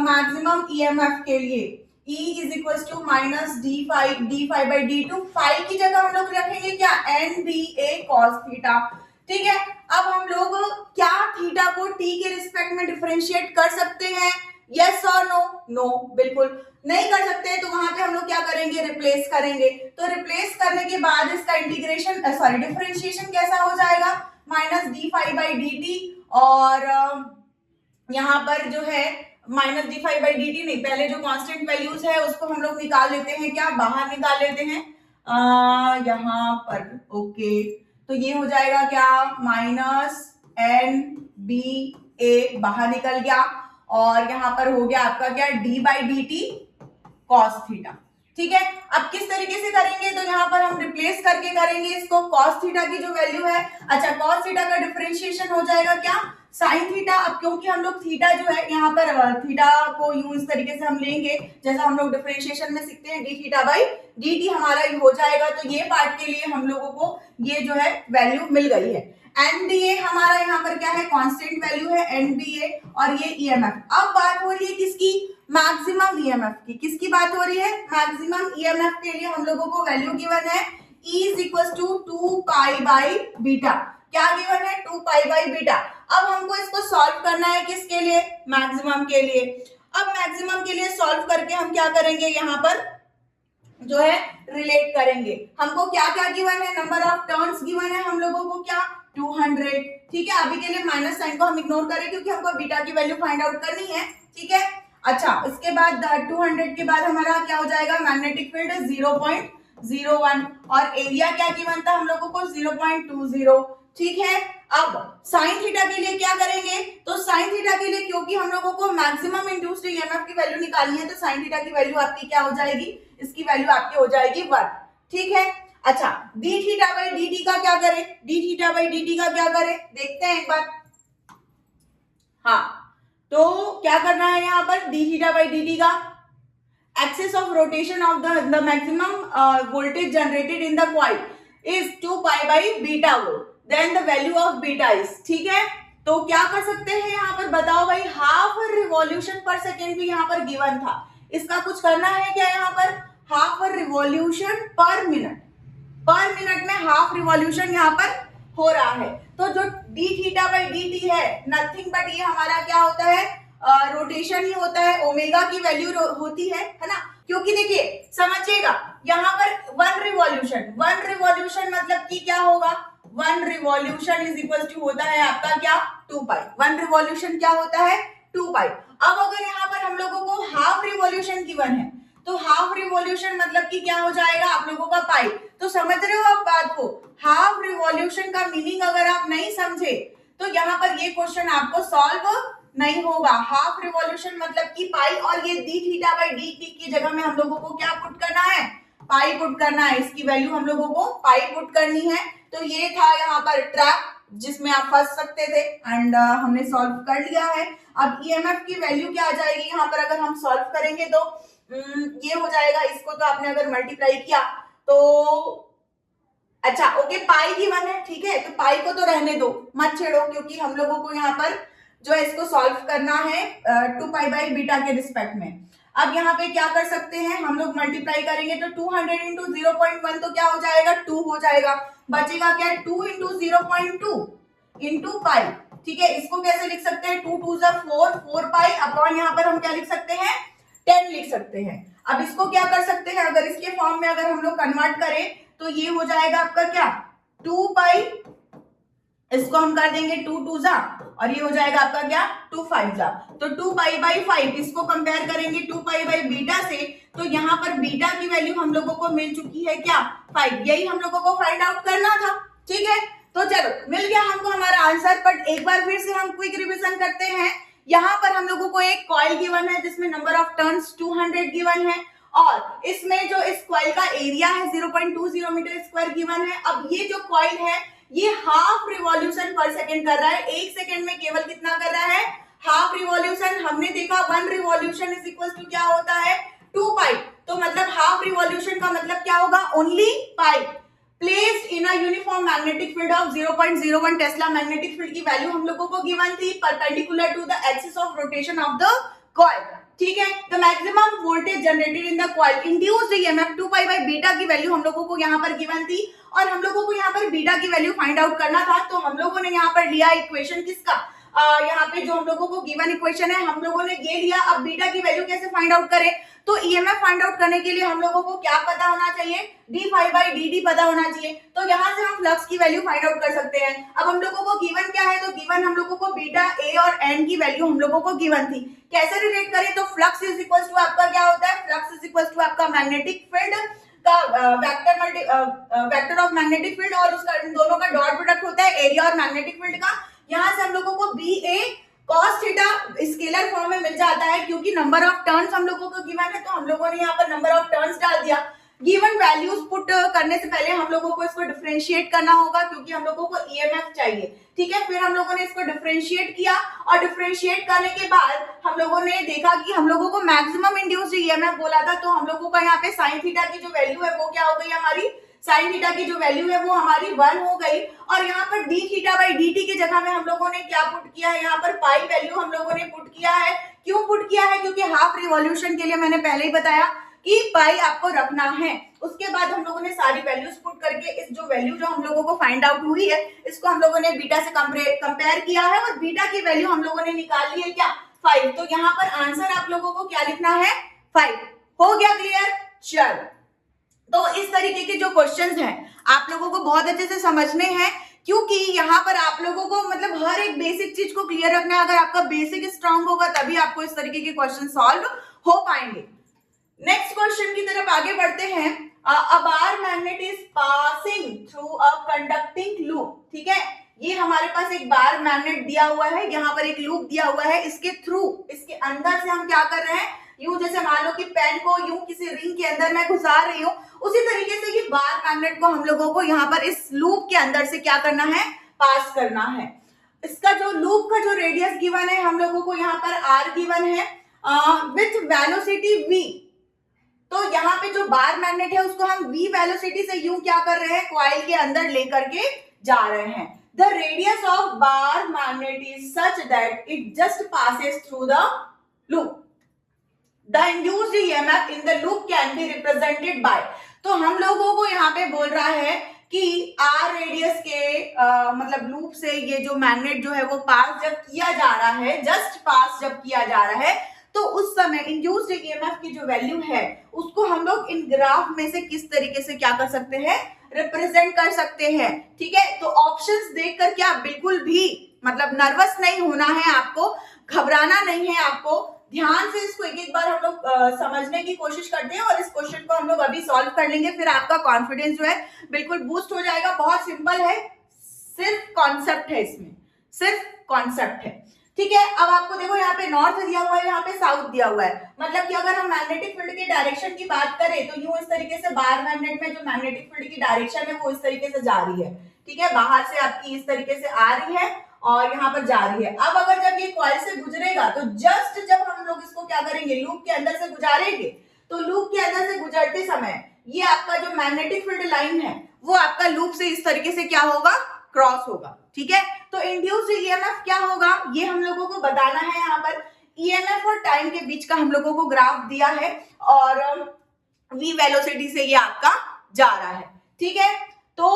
मैक्सिमम ईएमएफ के लिए E is equal to minus d5 by d2, phi की जगह हम लोग रखेंगे क्या, N B A cos theta, ठीक है। अब हम लोग क्या थीटा को t के रिस्पेक्ट में डिफरेंशिएट कर सकते हैं, यस और नो, नो बिल्कुल नहीं कर सकते, तो वहां पे हम लोग क्या करेंगे, रिप्लेस करेंगे। तो रिप्लेस करने के बाद इसका इंटीग्रेशन सॉरी डिफरेंशिएशन कैसा हो जाएगा, माइनस d5 बाई dt, और यहाँ पर जो है माइनस d5 बाई dt नहीं, पहले जो कांस्टेंट वैल्यूज है उसको हम लोग निकाल लेते हैं, क्या बाहर निकाल लेते हैं यहाँ पर। ओके, तो ये हो जाएगा क्या, माइनस एन बी ए बाहर निकल गया, और यहाँ पर हो गया आपका क्या, d by dt cos theta, ठीक है। अब किस तरीके से करेंगे, तो यहाँ पर हम रिप्लेस करके करेंगे इसको, कॉस थीटा की जो वैल्यू है, अच्छा कॉस थीटा का डिफरेंशिएशन हो जाएगा क्या, साइन थीटा। अब क्योंकि हम लोग थीटा जो है यहाँ पर थीटा को यूं इस तरीके से हम लेंगे जैसा हम लोग डिफरेंशिएशन में सीखते हैं, D theta by D T हमारा हो जाएगा, तो ये पार्ट के लिए हम लोगों को ये जो है वैल्यू मिल गई है। एनबीए हमारा यहाँ पर क्या है, कांस्टेंट वैल्यू है एनबीए, और ये ईएमएफ। अब बात हो रही है किसकी, मैक्सिमम ईएमएफ की। किसकी बात हो रही है, मैक्सिमम ईएमएफ के लिए हम लोगों को वैल्यू गिवन है E is equal to 2 pi by beta. क्या गिवन है, 2 पाई बाई बीटा। अब हमको इसको सॉल्व करना है किसके लिए, मैक्सिमम के लिए। अब मैक्सिमम के लिए सॉल्व करके हम क्या करेंगे, यहाँ पर जो है रिलेट करेंगे। हमको क्या क्या गिवन है, नंबर ऑफ टर्न्स गिवन है हम लोगों को क्या 200। ठीक है, अभी के लिए माइनस साइन को हम इग्नोर करें क्योंकि हमको बीटा की वैल्यू फाइंड आउट करनी है। ठीक है, अच्छा इसके बाद 200 के बाद हमारा क्या हो जाएगा, मैग्नेटिक फील्ड 0.01 और एरिया क्या गिवन था हम लोगों को 0.20। ठीक है, अब साइन थीटा के लिए क्या करेंगे, तो साइन थीटा के लिए क्योंकि हम लोगों को मैक्सिमम इंड्यूस्ड ईएमएफ की वैल्यू निकालनी है तो साइन थीटा की वैल्यू आपकी क्या हो जाएगी, इसकी वैल्यू आपकी हो जाएगी 1। ठीक है, अच्छा D theta by D T का क्या करें, D theta by D T का क्या करें देखते हैं एक बार। हाँ, तो क्या करना है यहाँ पर, D theta by D T का axis of rotation of the maximum voltage generated in the coil is 2 pi by beta volt, then the value of beta is. ठीक है, तो क्या कर सकते हैं यहाँ पर बताओ भाई, हाफ रिवॉल्यूशन पर सेकेंड भी यहाँ पर गिवन था, इसका कुछ करना है क्या, यहाँ पर हाफ रिवॉल्यूशन पर मिनट में हाफ रिवॉल्यूशन यहाँ पर हो रहा है। तो जो D theta by D T है नथिंग बट ये हमारा क्या होता है, रोटेशन ही होता है, ओमेगा की वैल्यू होती है ना। क्योंकि देखिए समझिएगा यहाँ पर वन रिवॉल्यूशन मतलब कि क्या होगा, 1 रिवॉल्यूशन इज इक्वल टू होता है आपका क्या 2 पाई, 1 रिवॉल्यूशन क्या होता है 2 पाई। अब अगर यहाँ पर हम लोगों को हाफ रिवॉल्यूशन गिवन है तो हाफ रिवॉल्यूशन मतलब कि क्या हो जाएगा आप लोगों का पाई। तो समझ रहे हो आप बात को, हाफ रिवॉल्यूशन का मीनिंग अगर आप नहीं समझे तो यहाँ पर ये क्वेश्चन आपको सॉल्व नहीं होगा। हाफ रिवॉल्यूशन मतलब कि पाई, और ये D theta by D T की जगह में हम लोगों को क्या पुट करना है, पाई पुट करना है, इसकी वैल्यू हम लोगों को पाई पुट करनी है। तो ये था यहाँ पर ट्रैप जिसमें आप फंस सकते थे एंड हमने सॉल्व कर लिया है। अब ईएमएफ की वैल्यू क्या आ जाएगी यहाँ पर, अगर हम सॉल्व करेंगे तो ये हो जाएगा, इसको तो आपने अगर मल्टीप्लाई किया तो अच्छा ओके पाई की 1 है। ठीक है, तो पाई को तो रहने दो, मत छेड़ो, क्योंकि हम लोगों को यहाँ पर जो है इसको सॉल्व करना है 2 पाई बाई बीटा के रिस्पेक्ट में। अब यहाँ पे क्या कर सकते हैं हम लोग, मल्टीप्लाई करेंगे तो 200 इंटू 0.1 तो क्या हो जाएगा 2 हो जाएगा, बचेगा क्या 2 इंटू 0.2 इंटू पाई। ठीक है, इसको कैसे लिख सकते हैं, 2 2 4 पाई अपॉन यहाँ पर हम क्या लिख सकते हैं 10 लिख सकते हैं। अब इसको क्या कर सकते हैं, अगर इसके फॉर्म में अगर हम लोग कन्वर्ट करें तो ये हो जाएगा आपका क्या 2 पाई, इसको हम कर देंगे 2 2 जा और ये हो जाएगा आपका क्या 2 5 जा। तो 2 पाई बाई 5 इसको कंपेयर करेंगे 2 पाई बाई बीटा से, तो यहाँ पर बीटा की वैल्यू हम लोगों को मिल चुकी है क्या 5, यही हम लोगों को फाइंड आउट करना था। ठीक है, तो चलो मिल गया हमको हमारा आंसर। बट एक बार फिर से हम क्विक रिविजन करते हैं। यहाँ पर हम लोगों को एक कॉइल गिवन है जिसमें नंबर ऑफ टर्न्स 200 गिवन है और इसमें जो इस कॉइल का एरिया है 0.20 मीटर स्क्वायर गिवन है। अब ये जो कॉइल है ये हाफ रिवॉल्यूशन पर सेकेंड कर रहा है, एक सेकेंड में केवल कितना कर रहा है हाफ रिवॉल्यूशन। हमने देखा 1 रिवॉल्यूशन इज इक्वल टू क्या होता है 2 पाई, तो मतलब हाफ रिवॉल्यूशन का मतलब क्या होगा only pi. Placed in a uniform magnetic field of 0.01 tesla, magnetic field की वैल्यू हम लोगों को गिवन थी perpendicular to the axis of rotation of the coil. ठीक है, the maximum voltage generated in the coil induced EMF 2 pi by beta की value हम लोगों को यहाँ पर गिवन थी और हम लोगों को यहाँ पर बीटा की वैल्यू फाइंड आउट करना था। तो हम लोगों ने यहाँ पर लिया इक्वेशन किसका, यहाँ पे जो हम लोगों को गिवन इक्वेशन है हम लोगों ने ये लिया। अब बीटा की वैल्यू कैसे फाइंड आउट करें, तो ईएमएफ फाइंड आउट करने के लिए हम लोगों को क्या पता होना चाहिए D phi by D D पता होना चाहिए। तो यहाँ से हम फ्लक्स की वैल्यू फाइंड आउट कर सकते हैं। अब हम लोगों को गिवन क्या है, तो गिवन हम लोगों को बीटा ए और एन की वैल्यू हम लोगों को गिवन थी। कैसे रिलेट करें, तो फ्लक्स इज इक्वल टू आपका क्या होता है, फ्लक्स इज इक्वल टू आपका मैग्नेटिक फील्ड का वेक्टर ऑफ मैग्नेटिक फील्ड और उसका इन दोनों का डॉट प्रोडक्ट होता है एरिया और मैग्नेटिक फील्ड का। यहाँ से हम लोगों को बी ए cos थीटा स्केलर फॉर्म में मिल जाता है क्योंकि नंबर ऑफ टर्न्स हम लोगों को गिवन है, तो हम लोगों ने यहाँ पर नंबर ऑफ टर्न्स डाल दिया। गिवन वैल्यूज पुट करने से पहले हम लोगों को इसको डिफरेंशिएट करना होगा क्योंकि हम लोगों को ईएमएफ चाहिए। ठीक है, फिर हम लोगों ने इसको डिफरेंशिएट किया और डिफरेंशिएट करने के बाद हम लोगों ने देखा कि हम लोगों को मैक्सिमम इंड्यूस्ड ईएमएफ बोला था, तो हम लोगों का यहाँ पे साइन थीटा की जो वैल्यू है वो क्या हो गई, हमारी साइन थीटा की जो वैल्यू है वो हमारी 1 हो गई। और यहाँ पर D theta by D T की जगह में हम लोगों ने क्या पुट किया है, यहाँ पर पाई वैल्यू हम लोगों ने पुट किया है। क्यों पुट किया है, क्योंकि हाफ रिवॉल्यूशन के लिए मैंने पहले ही बताया कि पाई आपको रखना है। उसके बाद हम लोगों ने सारी वैल्यूज पुट करके इस जो वैल्यू जो हम लोगों को फाइंड आउट हुई है इसको हम लोगों ने बीटा से कंपेयर किया है और बीटा की वैल्यू हम लोगों ने निकाल ली है क्या 5। तो यहाँ पर आंसर आप लोगों को क्या लिखना है? 5। हो गया क्लियर? चल, तो इस तरीके के जो क्वेश्चंस हैं आप लोगों को बहुत अच्छे से समझने हैं, क्योंकि यहाँ पर आप लोगों को मतलब हर एक बेसिक चीज को क्लियर रखना है। अगर आपका बेसिक स्ट्रांग होगा तभी आपको इस तरीके के क्वेश्चन सॉल्व हो पाएंगे। नेक्स्ट क्वेश्चन की तरफ आगे बढ़ते हैं। A bar magnet is passing through a conducting loop. ठीक है, ये हमारे पास एक बार मैग्नेट दिया हुआ है, यहाँ पर एक लूप दिया हुआ है, इसके थ्रू, इसके अंदर से हम क्या कर रहे हैं, यूं जैसे मान लो कि पेन को यूं किसी रिंग के अंदर मैं घुसा रही हूँ, उसी तरीके से ये बार मैग्नेट को हम लोगों को यहाँ पर इस लूप के अंदर से क्या करना है, पास करना है। इसका जो लूप का जो रेडियस गिवन है हम लोगों को यहाँ पर r गिवन है विथ वेलोसिटी v। तो यहाँ पे जो बार मैग्नेट है उसको हम v वेलोसिटी से यूं क्या कर रहे हैं, कॉइल के अंदर लेकर के जा रहे हैं। The radius of bar magnet is such that it just passes through the loop. The induced EMF in the loop can be represented by. तो हम लोगों को यहाँ पे बोल रहा है कि r रेडियस के मतलब लूप से ये जो मैग्नेट जो है वो पास जब किया जा रहा है, जस्ट पास जब किया जा रहा है, तो उस समय इंड्यूस्ड ईएमएफ की जो वैल्यू है उसको हम लोग इन ग्राफ में से किस तरीके से क्या कर सकते हैं, रिप्रेजेंट कर सकते हैं। ठीक है, तो ऑप्शंस देख करके आप बिल्कुल भी मतलब नर्वस नहीं होना है, आपको घबराना नहीं है, आपको ध्यान से इसको एक एक बार हम लोग समझने की कोशिश करते हैं और इस क्वेश्चन को हम लोग अभी सॉल्व कर लेंगे, फिर आपका कॉन्फिडेंस जो है बिल्कुल बूस्ट हो जाएगा। बहुत सिंपल है, सिर्फ कॉन्सेप्ट है, इसमें सिर्फ कॉन्सेप्ट है। ठीक है, अब आपको देखो यहाँ पे नॉर्थ दिया हुआ है, यहाँ पे साउथ दिया हुआ है, मतलब कि अगर हम मैग्नेटिक फील्ड के डायरेक्शन की बात करें तो यूं इस तरीके से बार मैग्नेट में जो मैग्नेटिक फील्ड की डायरेक्शन है वो इस तरीके से जा रही है। ठीक है, बाहर से आपकी इस तरीके से आ रही है और यहाँ पर जा रही है। अब अगर जब ये कॉइल से गुजरेगा तो जस्ट जब हम लोग इसको क्या करेंगे, लूप के अंदर से गुजारेंगे, तो लूप के अंदर से गुजरते समय ये आपका जो मैग्नेटिक फील्ड लाइन है वो आपका लूप से इस तरीके से क्या होगा, क्रॉस होगा। ठीक है, तो इंड्यूस्ड ईएमएफ क्या होगा ये हम लोगों को बताना है। यहाँ पर ईएमएफ और टाइम के बीच का हम लोगों को ग्राफ दिया है और v वेलोसिटी से ये आपका जा रहा है। ठीक है, तो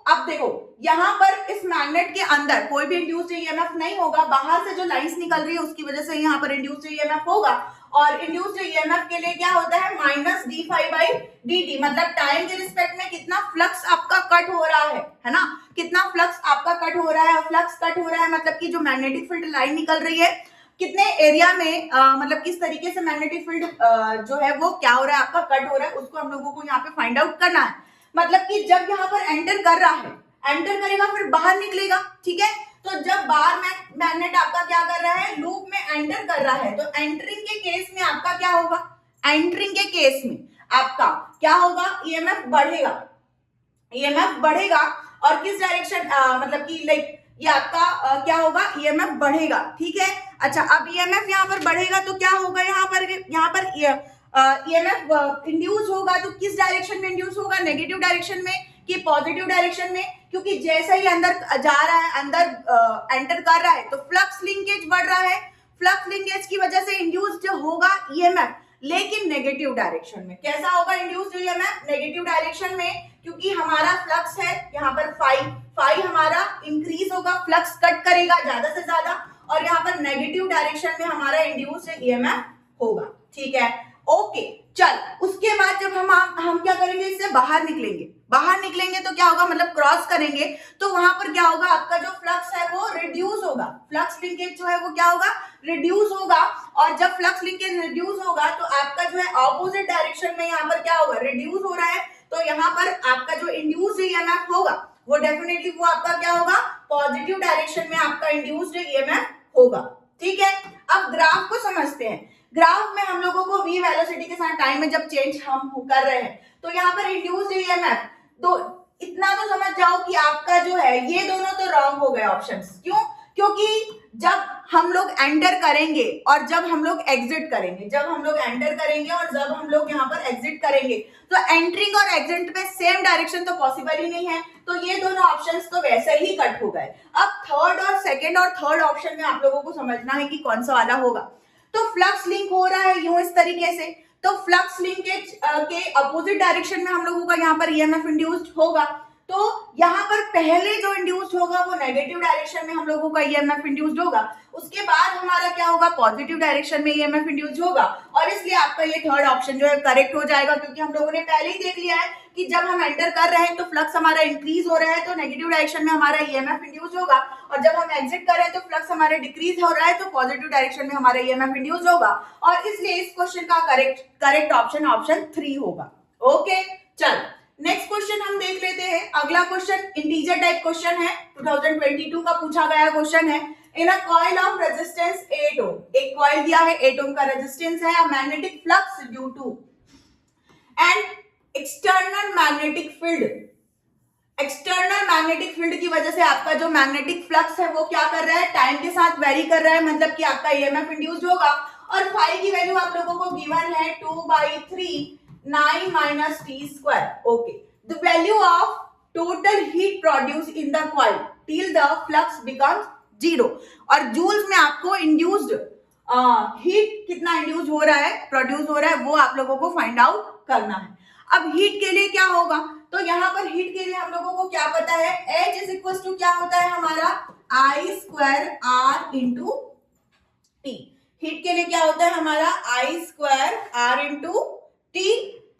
अब देखो यहाँ पर इस मैग्नेट के अंदर कोई भी इंड्यूस्ड ईएमएफ नहीं होगा, बाहर से जो लाइंस निकल रही है उसकी वजह से यहाँ पर इंड्यूस्ड ईएमएफ होगा। और इंड्यूस्ड ईएमएफ के लिए क्या होता है, minus D phi by D T, मतलब टाइम के रिस्पेक्ट में कितना फ्लक्स आपका कट हो रहा है ना, कितना फ्लक्स आपका कट हो रहा है। और फ्लक्स कट हो रहा है मतलब कि जो मैग्नेटिक फील्ड लाइन निकल रही है कितने एरिया में मतलब किस तरीके से मैग्नेटिक फील्ड जो है वो क्या हो रहा है, आपका कट हो रहा है, उसको हम लोगों को यहाँ पे फाइंड आउट करना है। मतलब कि जब यहाँ पर एंटर कर रहा है, एंटर करेगा फिर बाहर निकलेगा। ठीक है, तो जब बार मैग्नेट आपका क्या कर रहा है, लूप में एंटर कर रहा है, तो एंटरिंग के केस में आपका क्या होगा, एंटरिंग के केस में आपका क्या होगा, ईएमएफ बढ़ेगा। ईएमएफ बढ़ेगा और किस डायरेक्शन मतलब कि लाइक ये आपका क्या होगा, ईएमएफ बढ़ेगा। ठीक है, अच्छा अब ईएमएफ यहाँ पर बढ़ेगा तो क्या होगा, यहाँ पर ईएमएफ इंड्यूस होगा तो किस डायरेक्शन में इंड्यूस होगा, नेगेटिव डायरेक्शन में कि पॉजिटिव डायरेक्शन में, क्योंकि जैसे ही अंदर जा रहा है, अंदर एंटर कर रहा है तो फ्लक्स लिंकेज बढ़ रहा है। फ्लक्स लिंकेज की वजह से इंड्यूस्ड होगा ईएमएफ, लेकिन नेगेटिव डायरेक्शन में। कैसा होगा इंड्यूस्ड ईएमएफ, नेगेटिव डायरेक्शन में, क्योंकि हमारा फ्लक्स है यहाँ पर फाई हमारा इंक्रीज होगा, फ्लक्स कट करेगा ज्यादा से ज्यादा, और यहाँ पर नेगेटिव डायरेक्शन में हमारा इंड्यूस्ड ईएमएफ होगा। ठीक है, ओके चल, उसके बाद जब हम क्या करेंगे, इससे बाहर निकलेंगे तो क्या होगा, मतलब क्रॉस करेंगे तो वहां पर क्या होगा, आपका जो फ्लक्स है वो रिड्यूस होगा, फ्लक्स लिंकेज जो है वो क्या होगा, रिड्यूस होगा। और जब फ्लक्स लिंकेज रिड्यूस होगा तो आपका जो है ऑपोजिट डायरेक्शन में यहाँ पर क्या होगा, रिड्यूस हो रहा है, तो यहाँ पर आपका जो इंड्यूस्ड ईएमएफ होगा वो डेफिनेटली वो आपका क्या होगा, पॉजिटिव डायरेक्शन में आपका इंड्यूस्ड ईएमएफ होगा। ठीक है, अब ग्राफ को समझते हैं। ग्राफ में हम लोगों को v वेलोसिटी के साथ टाइम में जब चेंज हम कर रहे हैं तो यहाँ पर इंड्यूस्ड ईएमएफ, तो इतना तो समझ जाओ कि आपका जो है ये दोनों तो रॉन्ग हो गए ऑप्शंस। क्यों, क्योंकि जब हम लोग एंटर करेंगे और जब हम लोग एग्जिट करेंगे, जब हम लोग एंटर करेंगे और जब हम लोग यहाँ पर एग्जिट करेंगे, तो एंटरिंग और एग्जिट में सेम डायरेक्शन तो पॉसिबल ही नहीं है, तो ये दोनों ऑप्शंस तो वैसे ही कट हो गए। अब सेकंड और थर्ड ऑप्शन में आप लोगों को समझना है कि कौन सा वाला होगा। तो फ्लक्स लिंक हो रहा है यूं इस तरीके से, तो फ्लक्स लिंकेज के अपोजिट डायरेक्शन में हम लोगों का यहाँ पर ईएमएफ इंड्यूस्ड होगा। तो यहाँ पर पहले जो इंड्यूस्ड होगा वो नेगेटिव डायरेक्शन में हम लोगों का ईएमएफ इंड्यूस्ड होगा, उसके बाद हमारा क्या होगा, पॉजिटिव डायरेक्शन में ईएमएफ इंड्यूस्ड होगा, और इसलिए आपका ये थर्ड ऑप्शन जो है करेक्ट हो जाएगा, क्योंकि हम लोगों ने पहले ही देख लिया है कि जब हम एंटर कर रहे हैं तो फ्लक्स हमारा इंक्रीज हो रहा है तो नेगेटिव डायरेक्शन में हमारा ईएमएफ इंड्यूस्ड होगा, और जब हम एग्जिट कर रहे हैं तो फ्लक्स हमारे डिक्रीज हो रहा है तो पॉजिटिव डायरेक्शन में हमारा ईएमएफ इंड्यूस्ड होगा, और इसलिए इस क्वेश्चन का करेक्ट ऑप्शन ऑप्शन 3 होगा। ओके, चल नेक्स्ट क्वेश्चन हम देख लेते हैं। अगला क्वेश्चन इंटीजर टाइप क्वेश्चन है, 2022 का पूछा गया क्वेश्चन है। In a coil of resistance 8 ohm, एक कॉइल दिया है 8 ओम का रेजिस्टेंस है, a magnetic flux due to and external magnetic field, external magnetic field की वजह से आपका जो मैग्नेटिक फ्लक्स है वो क्या कर रहा है, टाइम के साथ वेरी कर रहा है, मतलब कि आपका ईएमएफ इंड्यूस्ड होगा, और फाई की वैल्यू आप लोगों को गिवन है 2/3 9 minus t square. Okay. The value of total heat produced in the coil till the flux becomes 0. और जूल्स में आपको इंड्यूस्ड हीट कितना इंड्यूस हो रहा है, प्रोड्यूस हो रहा है, वो आप लोगों को फाइंड आउट करना है। अब हीट के लिए क्या होगा, तो यहाँ पर हीट के लिए हम लोगों को क्या पता है, H इज इक्वल टू क्या होता है हमारा I square R into T. Heat के लिए क्या होता है हमारा I square R into T,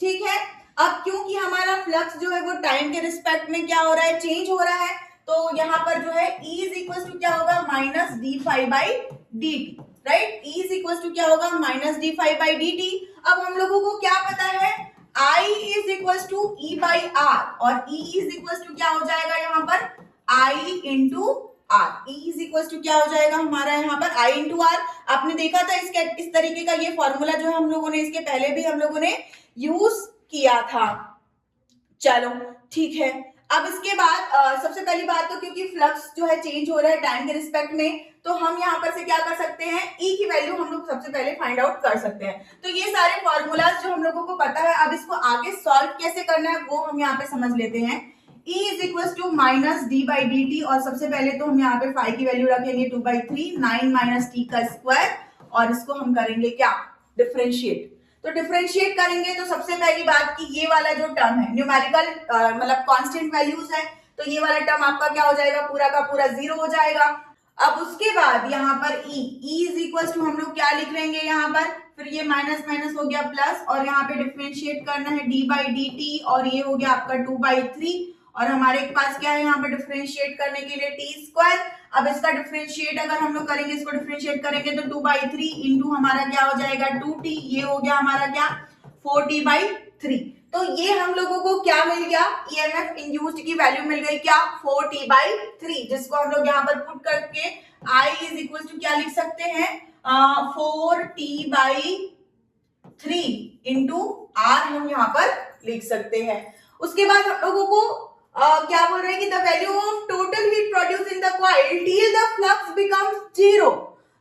ठीक है। अब क्योंकि हमारा फ्लक्स जो है वो टाइम के रिस्पेक्ट में क्या हो रहा है, चेंज हो रहा है, तो यहाँ पर जो है E इज इक्वल टू क्या होगा minus D phi by D T, right. E is equal to क्या होगा minus D phi by D T. अब हम लोगों को क्या पता है, I is equal to E by R, और E इज इक्वल टू क्या हो जाएगा यहाँ पर I into R. E is equal to क्या हो जाएगा हमारा यहाँ पर I इंटू आर। आपने देखा था इसके इस तरीके का ये फॉर्मूला जो है हम लोगों ने इसके पहले भी हम लोगों ने यूज किया था। चलो ठीक है। अब इसके बाद सबसे पहली बात तो क्योंकि फ्लक्स जो है चेंज हो रहा है टाइम के रिस्पेक्ट में, तो हम यहाँ पर से क्या कर सकते हैं, E की वैल्यू हम लोग सबसे पहले फाइंड आउट कर सकते हैं। तो ये सारे फॉर्मूलाज जो हम लोगों को पता है, अब इसको आगे सॉल्व कैसे करना है वो हम यहाँ पे समझ लेते हैं। E is equal to minus D by D T, और सबसे पहले तो हम यहाँ पे फाई की वैल्यू रखेंगे 2/3 9 माइनस टी का स्क्वायर, और इसको हम करेंगे क्या, डिफरेंशिएट। तो डिफरेंशिएट करेंगे तो सबसे पहली बात कि ये वाला जो टर्म है न्यूमेरिकल मतलब कांस्टेंट वैल्यूज है, तो ये वाला टर्म आपका क्या हो जाएगा, पूरा का पूरा 0 हो जाएगा। अब उसके बाद यहाँ पर E इज इक्वल टू हम लोग क्या लिख लेंगे यहाँ पर, फिर ये माइनस माइनस हो गया प्लस, और यहाँ पे डिफरेंशिएट करना है डी बाई डी टी, और ये हो गया आपका 2/3, और हमारे पास क्या है यहाँ पे डिफरेंशिएट करने के लिए टी स्क्वायर। अब इसका डिफरेंशिएट अगर हम लोग करेंगे, इसको डिफरेंशिएट करेंगे तो 2/3 इंटू हमारा क्या हो जाएगा 2t, ये हो गया हमारा क्या 4t/3। तो ये हम लोगों को क्या मिल गया, ईएमएफ इंड्यूस्ड की वैल्यू मिल गई क्या 4t/3, जिसको हम लोग यहाँ पर पुट करके I इज इक्वल टू क्या लिख सकते हैं 4t/3 इंटू R हम यहाँ पर लिख सकते हैं। उसके बाद हम लोगों को क्या बोल रहे हैं कि the value of total heat produce in the coil till the flux becomes 0।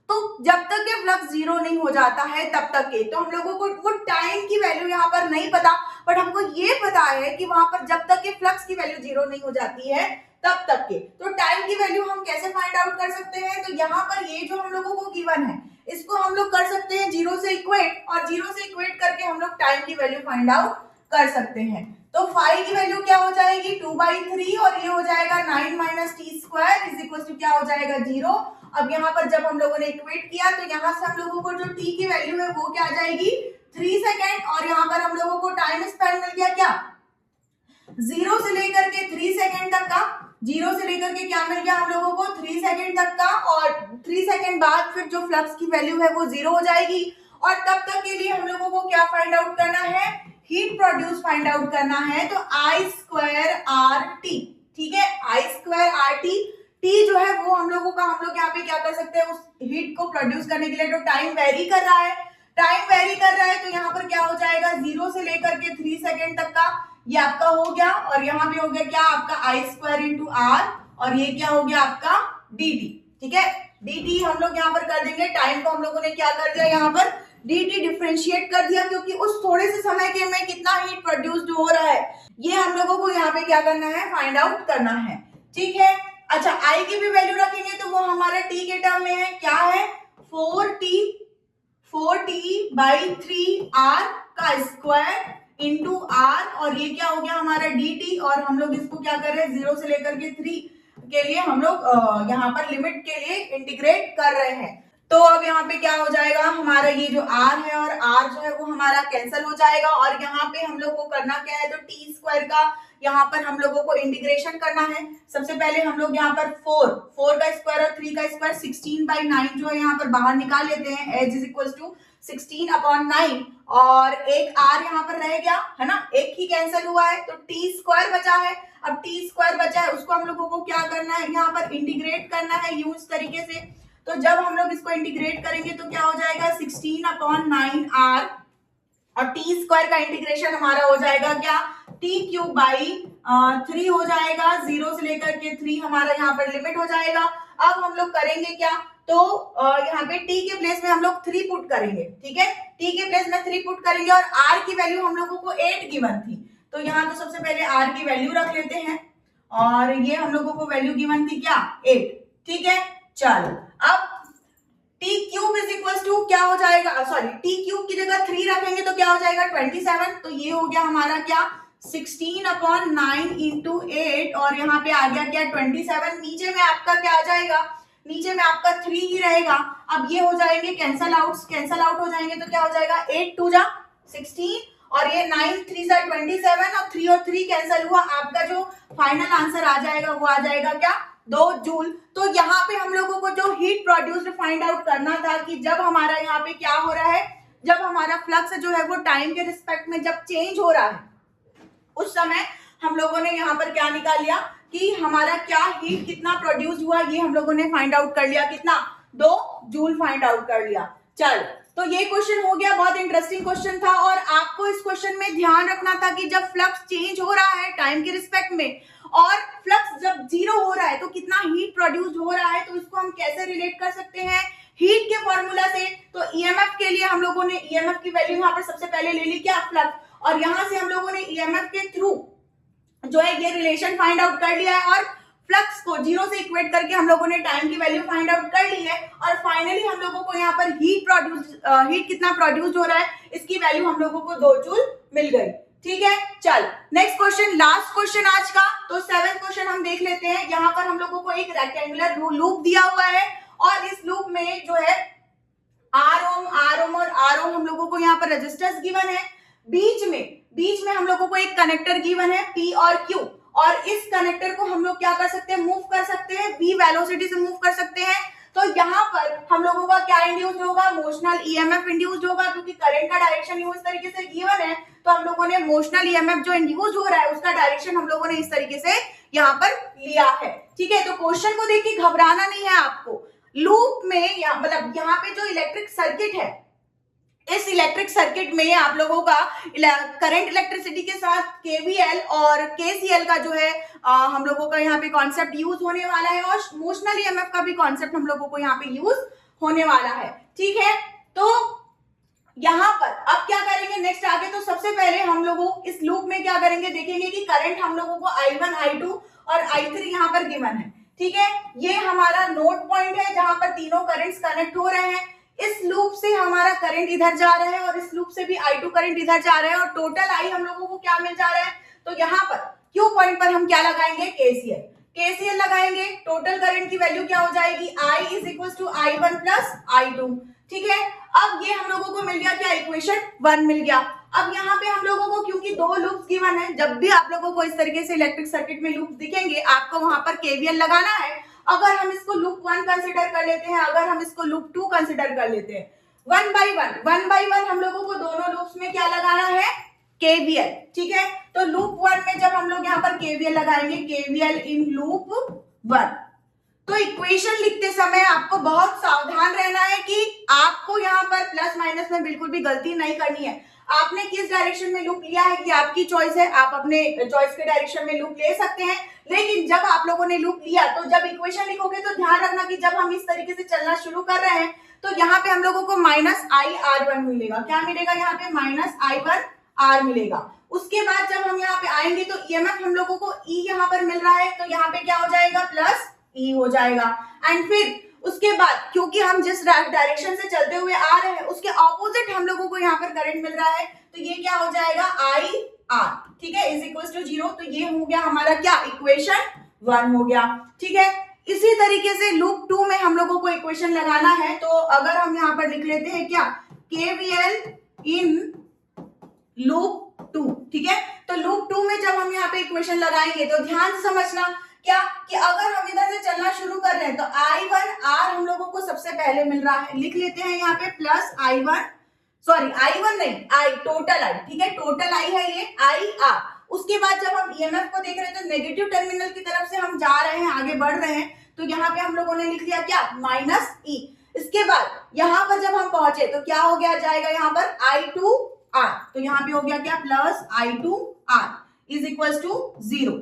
तो जब तक के फ्लक्स 0 नहीं हो जाता है तब तक के, तो हम लोगों को वो टाइम की वैल्यू यहाँ पर नहीं पता, बट हमको ये पता है कि वहां पर जब तक के फ्लक्स की वैल्यू 0 नहीं हो जाती है तब तक के, तो टाइम की वैल्यू हम कैसे फाइंड आउट कर सकते हैं, तो यहाँ पर ये जो हम लोगों को गिवन है इसको हम लोग कर सकते हैं 0 से इक्वेट, और 0 से इक्वेट करके हम लोग टाइम की वैल्यू फाइंड आउट कर सकते हैं। तो फाई की वैल्यू क्या हो जाएगी 2/3, और ये हो जाएगा 9 minus T square is equal to क्या हो जाएगा 0। अब यहाँ पर जब हम लोगों ने इक्वेट किया तो यहाँ से हम लोगों को जो टी की वैल्यू है वो क्या आ जाएगी 3 सेकेंड, और यहाँ पर हम लोगों को टाइम स्पैन मिल गया क्या 0 से लेकर के 3 सेकेंड तक का, 0 से लेकर के क्या मिल गया हम लोगों को 3 सेकेंड तक का, और 3 सेकेंड बाद फिर जो फ्लक्स की वैल्यू है वो 0 हो जाएगी, और तब तक के लिए हम लोगों को क्या फाइंड आउट करना है, हीट प्रोड्यूस फाइंड आउट करना है, तो I स्क्वायर आर टी, ठीक है I square R T. T जो है वो हम लोगों का, हम लोग यहाँ पे क्या कर सकते हैं उस हीट को प्रोड्यूस करने के लिए, तो टाइम वेरी कर रहा है, टाइम वेरी कर रहा है, तो यहाँ पर क्या हो जाएगा 0 से लेकर के 3 सेकेंड तक का ये आपका हो गया, और यहाँ पे हो गया क्या आपका I स्क्वायर इंटू आर, और ये क्या हो गया आपका डी टी, ठीक है dt हम लोग यहाँ पर कर देंगे। टाइम को हम लोगों ने क्या कर दिया यहाँ पर dt डिफरेंशिएट कर दिया, क्योंकि उस थोड़े से समय के में कितना हीट प्रोड्यूस्ड हो रहा है ये हम लोगों को यहाँ पे क्या करना है फाइंड आउट करना है, ठीक है। अच्छा I की भी वैल्यू रखेंगे तो वो हमारे t के टर्म में है, क्या है 4t/3 r का स्क्वायर इंटू आर, और ये क्या हो गया हमारा dt, और हम लोग इसको क्या कर रहे हैं 0 से लेकर के 3 के लिए हम लोग यहाँ पर लिमिट के लिए इंटीग्रेट कर रहे हैं। तो अब यहाँ पे क्या हो जाएगा हमारा ये जो r है और r जो है वो हमारा कैंसिल हो जाएगा, और यहाँ पे हम लोग को करना क्या है, तो टी स्क्वायर का यहाँ पर हम लोगों को इंटीग्रेशन करना है। सबसे पहले हम लोग यहाँ पर 4 का स्क्वायर और 3 का स्क्वायर 16/9 जो है यहाँ पर बाहर निकाल लेते हैं, एज इज इक्वल टू 16/9, और एक r यहाँ पर रह गया है ना, एक ही कैंसिल हुआ है, तो टी स्क्वायर बचा है। अब टी स्क्वायर बचा है उसको हम लोगों को क्या करना है, यहाँ पर इंटीग्रेट करना है यूं इस तरीके से। तो जब हम लोग इसको इंटीग्रेट करेंगे तो क्या हो जाएगा 16/9r, और टी स्क्वायर का इंटीग्रेशन हमारा हो जाएगा क्या, टी क्यूब बाई 3 हो जाएगा, 0 से लेकर के 3 हमारा यहाँ पर लिमिट हो जाएगा। अब हम लोग करेंगे क्या, तो यहाँ पे t के प्लेस में हम लोग 3 पुट करेंगे, ठीक है, t के प्लेस में 3 पुट करेंगे, और r की वैल्यू हम लोगों को 8 गिवन थी, तो यहाँ तो सबसे पहले r की वैल्यू रख लेते हैं, और ये हम लोगों को वैल्यू गिवन थी क्या 8, ठीक है। चलो अब T cube is equal to क्या हो जाएगा, सॉरी टी क्यूब की जगह 3 रखेंगे तो क्या हो जाएगा 27, तो ये हो गया हमारा क्या 16/9 इंटू 8, और यहाँ पे आ गया क्या 27, नीचे में आपका क्या आ जाएगा, नीचे में आपका 3 ही रहेगा। अब ये हो जाएंगे कैंसल आउट हो जाएंगे, तो क्या हो जाएगा 8 2 जा 16, और ये 9 3 जा 27, और 3 और 3 कैंसल हुआ, आपका जो फाइनल आंसर आ जाएगा वो आ जाएगा क्या 2 जूल। तो यहाँ पे हम लोगों को जो हीट प्रोड्यूस्ड फाइंड आउट करना था कि जब हमारा यहाँ पे क्या हो रहा है, जब हमारा फ्लक्स जो है वो टाइम के रिस्पेक्ट में जब चेंज हो रहा है, उस समय हम लोगों ने यहाँ पर क्या निकाल लिया कि हमारा क्या हीट कितना प्रोड्यूस हुआ, ये हम लोगों ने फाइंड आउट कर लिया, कितना 2 जूल फाइंड आउट कर लिया। चल तो ये क्वेश्चन हो गया, बहुत इंटरेस्टिंग क्वेश्चन था, और आपको इस क्वेश्चन में ध्यान रखना था कि जब फ्लक्स चेंज हो रहा है टाइम के रिस्पेक्ट में, और फ्लक्स जब 0 हो रहा है तो कितना हीट प्रोड्यूस हो रहा है, तो इसको हम कैसे रिलेट कर सकते हैं हीट के फॉर्मूला से। तो ईएमएफ के लिए हम लोगों ने ईएमएफ की वैल्यू यहाँ पर सबसे पहले ले ली क्या फ्लक्स, और यहाँ से हम लोगों ने ईएमएफ के थ्रू जो है ये रिलेशन फाइंड आउट कर लिया है, और फ्लक्स को 0 से इक्वेट करके हम लोगों ने टाइम की वैल्यू फाइंड आउट कर ली है, और फाइनली हम लोगों को यहाँ पर हीट कितना प्रोड्यूस हो रहा है इसकी वैल्यू हम लोगों को 2 जूल मिल गई, ठीक है। चल नेक्स्ट क्वेश्चन, लास्ट क्वेश्चन आज का, तो 7th क्वेश्चन हम देख लेते हैं। यहाँ पर हम लोगों को एक रेक्टेंगुलर लूप दिया हुआ है, और इस लूप में जो है R ओम और R ओम हम लोगों को यहाँ पर रेजिस्टेंस गिवन है, बीच में हम लोगों को एक कनेक्टर गिवन है P और Q, और इस कनेक्टर को हम लोग क्या कर सकते हैं, मूव कर सकते हैं, v वेलोसिटी से मूव कर सकते हैं। तो यहाँ पर हम लोगों का क्या इंड्यूस्ड होगा, मोशनल ईएमएफ इंड्यूस्ड होगा, क्योंकि करंट का डायरेक्शन इस तरीके से गिवन है, तो हम लोगों ने मोशनल ईएमएफ जो इंड्यूस्ड हो रहा है उसका डायरेक्शन हम लोगों ने इस तरीके से यहाँ पर लिया है, ठीक है। तो क्वेश्चन को देख के घबराना नहीं है आपको, लूप में मतलब यहाँ पे जो इलेक्ट्रिक सर्किट है, इस इलेक्ट्रिक सर्किट में आप लोगों का करंट इलेक्ट्रिसिटी के साथ केवीएल और केसीएल का जो है हम लोगों का यहाँ पे कॉन्सेप्ट यूज होने वाला है, और मोशनल ईएमएफ का भी कॉन्सेप्ट हम लोगों को यहाँ पे यूज होने वाला है, ठीक है। तो यहाँ पर अब क्या करेंगे नेक्स्ट आगे, तो सबसे पहले हम लोगों इस लूप में क्या करेंगे, देखेंगे कि करंट हम लोगों को I1 I2 और I3 यहाँ पर गिवन है, ठीक है। ये हमारा नोड पॉइंट है जहां पर तीनों करंट्स कनेक्ट हो रहे हैं, इस लूप से हमारा करंट इधर जा रहा है, और इस लूप से भी I2 करंट इधर जा रहा है, और टोटल I हम लोगों को क्या मिल जा रहा है, तो यहाँ पर Q पॉइंट पर हम क्या लगाएंगे, KCL लगाएंगे। टोटल करंट की वैल्यू क्या हो जाएगी, I is equal to I1 plus I2, ठीक है। अब ये हम लोगों को मिल गया क्या, इक्वेशन 1 मिल गया। अब यहाँ पे हम लोगों को क्योंकि 2 लूप्स गिवन है, जब भी आप लोगों को इस तरीके से इलेक्ट्रिक सर्किट में लूप दिखेंगे आपको वहां पर केवीएल लगाना है। अगर हम इसको लूप 1 कंसिडर कर लेते हैं, अगर हम इसको लूप 2 कंसिडर कर लेते हैं, 1 बाई 1 हम लोगों को दोनों लूप्स में क्या लगाना है, केवीएल, ठीक है। तो लूप 1 में जब हम लोग यहाँ पर केवीएल लगाएंगे, केवीएल इन लूप 1, तो इक्वेशन लिखते समय आपको बहुत सावधान रहना है कि आपको यहाँ पर प्लस माइनस में बिल्कुल भी गलती नहीं करनी है। आपने किस डायरेक्शन में लूप लिया है कि आपकी चॉइस है, आप अपने चॉइस के डायरेक्शन में लूप ले सकते हैं, लेकिन जब आप लोगों ने लूप लिया तो जब इक्वेशन लिखोगे तो ध्यान रखना कि जब हम इस तरीके से चलना शुरू कर रहे हैं तो यहाँ पे हम लोगों को -I_R1 मिलेगा। क्या मिलेगा यहाँ पे, -I1R मिलेगा। उसके बाद जब हम यहाँ पे आएंगे तो ईएमएफ हम लोगों को E यहाँ पर मिल रहा है, तो यहाँ पे क्या हो जाएगा, प्लस E हो जाएगा। एंड फिर उसके बाद क्योंकि हम जिस डायरेक्शन से चलते हुए आ रहे हैं उसके ऑपोजिट हम लोगों को यहाँ पर करंट मिल रहा है, तो ये क्या हो जाएगा आई आर, ठीक है, इज इक्वल टू 0। तो ये हो गया हमारा क्या, इक्वेशन 1 हो गया, ठीक है। इसी तरीके से लूप 2 में हम लोगों को इक्वेशन लगाना है, तो अगर हम यहाँ पर लिख लेते हैं क्या, KVL इन लूप 2, ठीक है। तो लूप 2 में जब हम यहाँ पे इक्वेशन लगाएंगे तो ध्यान से समझना क्या कि अगर हम इधर से चलना शुरू कर रहे हैं तो I1R हम लोगों को सबसे पहले मिल रहा है, लिख लेते हैं यहाँ पे प्लस I1, सॉरी I1 नहीं, I टोटल I, ठीक है, टोटल I है ये IR। उसके बाद जब हम EMF को देख रहे हैं तो नेगेटिव टर्मिनल की तरफ से हम जा रहे हैं, आगे बढ़ रहे हैं, तो यहाँ पे हम लोगों ने लिख लिया क्या, माइनस E। इसके बाद यहाँ पर जब हम पहुंचे तो क्या हो गया जाएगा यहाँ पर I2R, तो यहाँ पे हो गया क्या, plus I2R is equal to 0।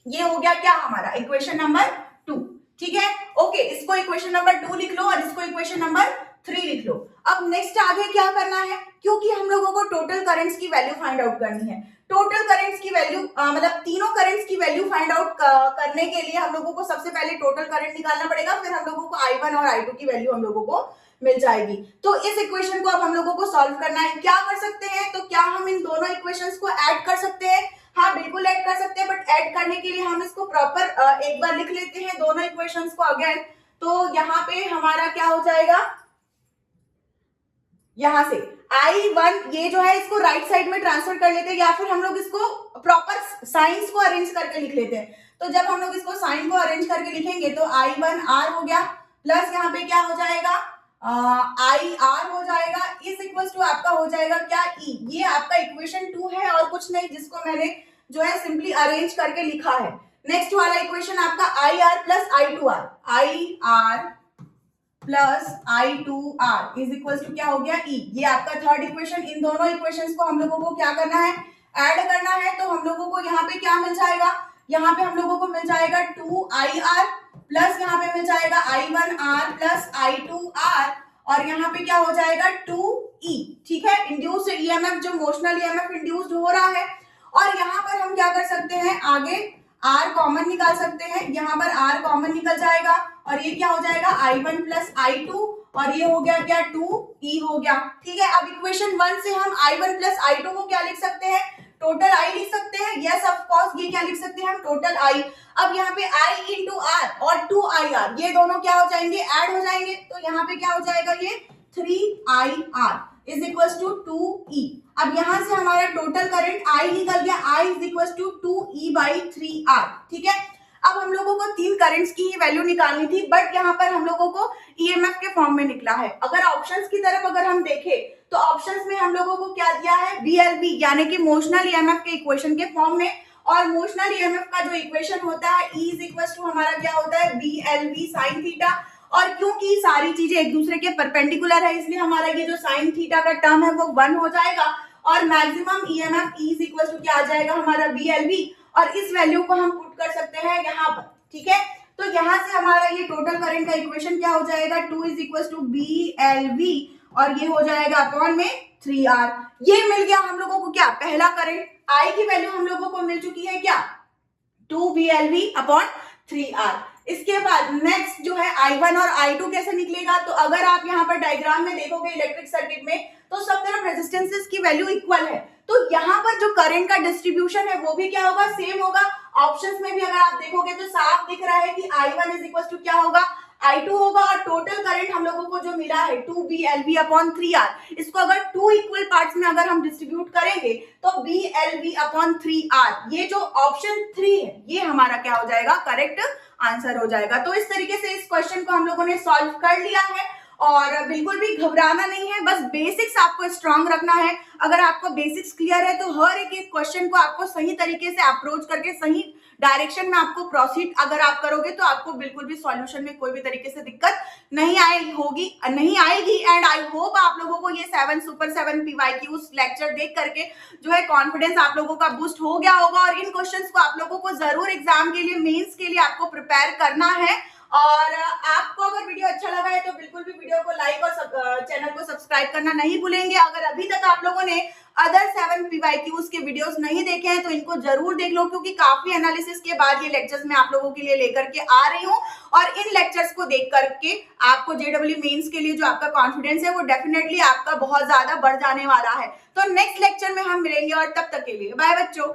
ये हो गया क्या हमारा इक्वेशन नंबर 2, ठीक है, ओके। इसको इक्वेशन नंबर 2 लिख लो और इसको इक्वेशन नंबर 3 लिख लो। अब नेक्स्ट आगे क्या करना है, क्योंकि हम लोगों को टोटल करंट्स की वैल्यू फाइंड आउट करनी है। टोटल करंट्स की वैल्यू मतलब तीनों करंट्स की वैल्यू फाइंड आउट करने के लिए हम लोगों को सबसे पहले टोटल करंट निकालना पड़ेगा, फिर हम लोगों को I1 और I2 की वैल्यू हम लोगों को मिल जाएगी। तो इस इक्वेशन को अब हम लोगों को सॉल्व करना है। क्या कर सकते हैं, तो क्या हम इन दोनों इक्वेशंस को ऐड कर सकते हैं, हाँ बिल्कुल ऐड कर सकते हैं, बट ऐड करने के लिए हम इसको प्रॉपर एक बार लिख लेते हैं दोनों इक्वेशंस को अगेन। तो यहाँ पे हमारा क्या हो जाएगा, यहां से I1 ये जो है इसको राइट साइड में ट्रांसफर कर लेते हैं, या फिर हम लोग इसको प्रॉपर साइंस को अरेंज करके लिख लेते हैं। तो जब हम लोग इसको साइन को अरेंज करके लिखेंगे तो I1R हो गया, प्लस यहाँ पे क्या हो जाएगा, IR हो जाएगा, इस इक्वल टू आपका हो जाएगा क्या, E। ये आपका इक्वेशन 2 है और कुछ नहीं, जिसको मैंने जो है सिंपली अरेंज करके लिखा है। नेक्स्ट वाला इक्वेशन आपका IR plus I2R, IR plus I2R is equal to क्या हो गया, E। ये आपका थर्ड इक्वेशन। इन दोनों इक्वेशंस को हम लोगों को क्या करना है, ऐड करना है। तो हम लोगों को यहाँ पे क्या मिल जाएगा, यहाँ पे हम लोगों को मिल जाएगा 2IR प्लस यहाँ पे मिल जाएगा I1R प्लस I2R, और यहाँ पे क्या हो जाएगा 2E, ठीक है। इंड्यूस्ड EMF जो मोशनल EMF इंड्यूस्ड हो रहा है, और यहाँ पर हम क्या कर सकते हैं, आगे R कॉमन निकाल सकते हैं, यहाँ पर R कॉमन निकल जाएगा और ये क्या हो जाएगा I1 प्लस I2, और ये हो गया क्या 2E हो गया, ठीक है। अब इक्वेशन 1 से हम I1 प्लस I2 को क्या लिख सकते हैं, टोटल I लिख सकते हैं, यस ऑफ कोर्स। ये क्या लिख सकते हैं हम, टोटल I। अब यहाँ पे I इंटू R और 2IR ये दोनों क्या हो जाएंगे, ऐड हो जाएंगे, तो यहाँ पे क्या हो जाएगा, ये 3IR is equal to 2E। अब यहां से हमारा टोटल करंट I निकल गया, I is equal to 2E by 3R, ठीक है। अब हम लोगों को तीन करंट्स की ही वैल्यू निकालनी थी, बट यहाँ पर हम लोगों को EMF के फॉर्म में निकला है। अगर ऑप्शंस की तरफ अगर हम देखें तो ऑप्शंस में हम लोगों को क्या दिया है, BLB यानी कि मोशनल EMF के इक्वेशन के फॉर्म में, और मोशनल EMF का जो इक्वेशन होता है E इज इक्वल टू हमारा क्या होता है, BLB साइन थीटा। और क्योंकि सारी चीजें एक दूसरे के परपेंडिकुलर है, इसलिए हमारा ये जो साइन थीटा का टर्म है वो 1 हो जाएगा, और maximum EMF E is equal to क्या आ जाएगा हमारा BLB, और इस वैल्यू को हम पुट कर सकते हैं यहाँ पर, ठीक है। तो यहाँ से हमारा ये टोटल करंट का इक्वेशन क्या हो जाएगा, 2 इज इक्वल टू BLB, और ये हो जाएगा अपॉन में 3R। ये मिल गया हम लोगों को क्या, पहला करंट। I की वैल्यू हम लोगों को मिल चुकी है क्या, 2BLB अपॉन 3R। इसके बाद नेक्स्ट जो है I1 और I2 कैसे निकलेगा, तो अगर आप यहाँ पर डायग्राम में देखोगे इलेक्ट्रिक सर्किट में, तो सब तरफ रेजिस्टेंसेस की वैल्यू इक्वल है, तो यहाँ पर जो करंट का डिस्ट्रीब्यूशन है वो भी क्या होगा, सेम होगा। ऑप्शंस में भी अगर आप देखोगे तो साफ दिख रहा है कि I1 इज इक्वल टू क्या होगा, I2 होगा, और टोटल करंट हम लोगों को जो मिला है 2BLB अपॉन 3R, इसको अगर 2 इक्वल पार्ट्स में अगर हम डिस्ट्रीब्यूट करेंगे तो BLB अपॉन 3R, ये जो ऑप्शन 3 है ये हमारा क्या हो जाएगा, करेक्ट आंसर हो जाएगा। तो इस तरीके से इस क्वेश्चन को हम लोगों ने सॉल्व कर लिया है, और बिल्कुल भी घबराना नहीं है, बस बेसिक्स आपको स्ट्रांग रखना है। अगर आपको बेसिक्स क्लियर है तो हर एक क्वेश्चन को आपको सही तरीके से अप्रोच करके सही डायरेक्शन में आपको प्रोसीड अगर आप करोगे तो आपको बिल्कुल भी सॉल्यूशन में कोई भी तरीके से दिक्कत नहीं आएगी। एंड आई होप आप लोगों को ये 7 सुपर 7 PYQs लेक्चर देख करके जो है कॉन्फिडेंस आप लोगों का बूस्ट हो गया होगा, और इन क्वेश्चंस को आप लोगों को जरूर एग्जाम के लिए, मेंस के लिए आपको प्रिपेयर करना है। और आपको अगर वीडियो अच्छा लगा है तो बिल्कुल भी वीडियो को लाइक और चैनल को सब्सक्राइब करना नहीं भूलेंगे। अगर अभी तक आप लोगों ने अदर 7 PYQs के वीडियोस नहीं देखे हैं तो इनको जरूर देख लो, क्योंकि काफी एनालिसिस के बाद ये लेक्चर्स मैं आप लोगों के लिए लेकर के आ रही हूँ और इन लेक्चर्स को देख करके आपको JEE मेंस के लिए जो आपका कॉन्फिडेंस है वो डेफिनेटली आपका बहुत ज्यादा बढ़ जाने वाला है। तो नेक्स्ट लेक्चर में हम मिलेंगे और तब तक के लिए बाय बच्चों।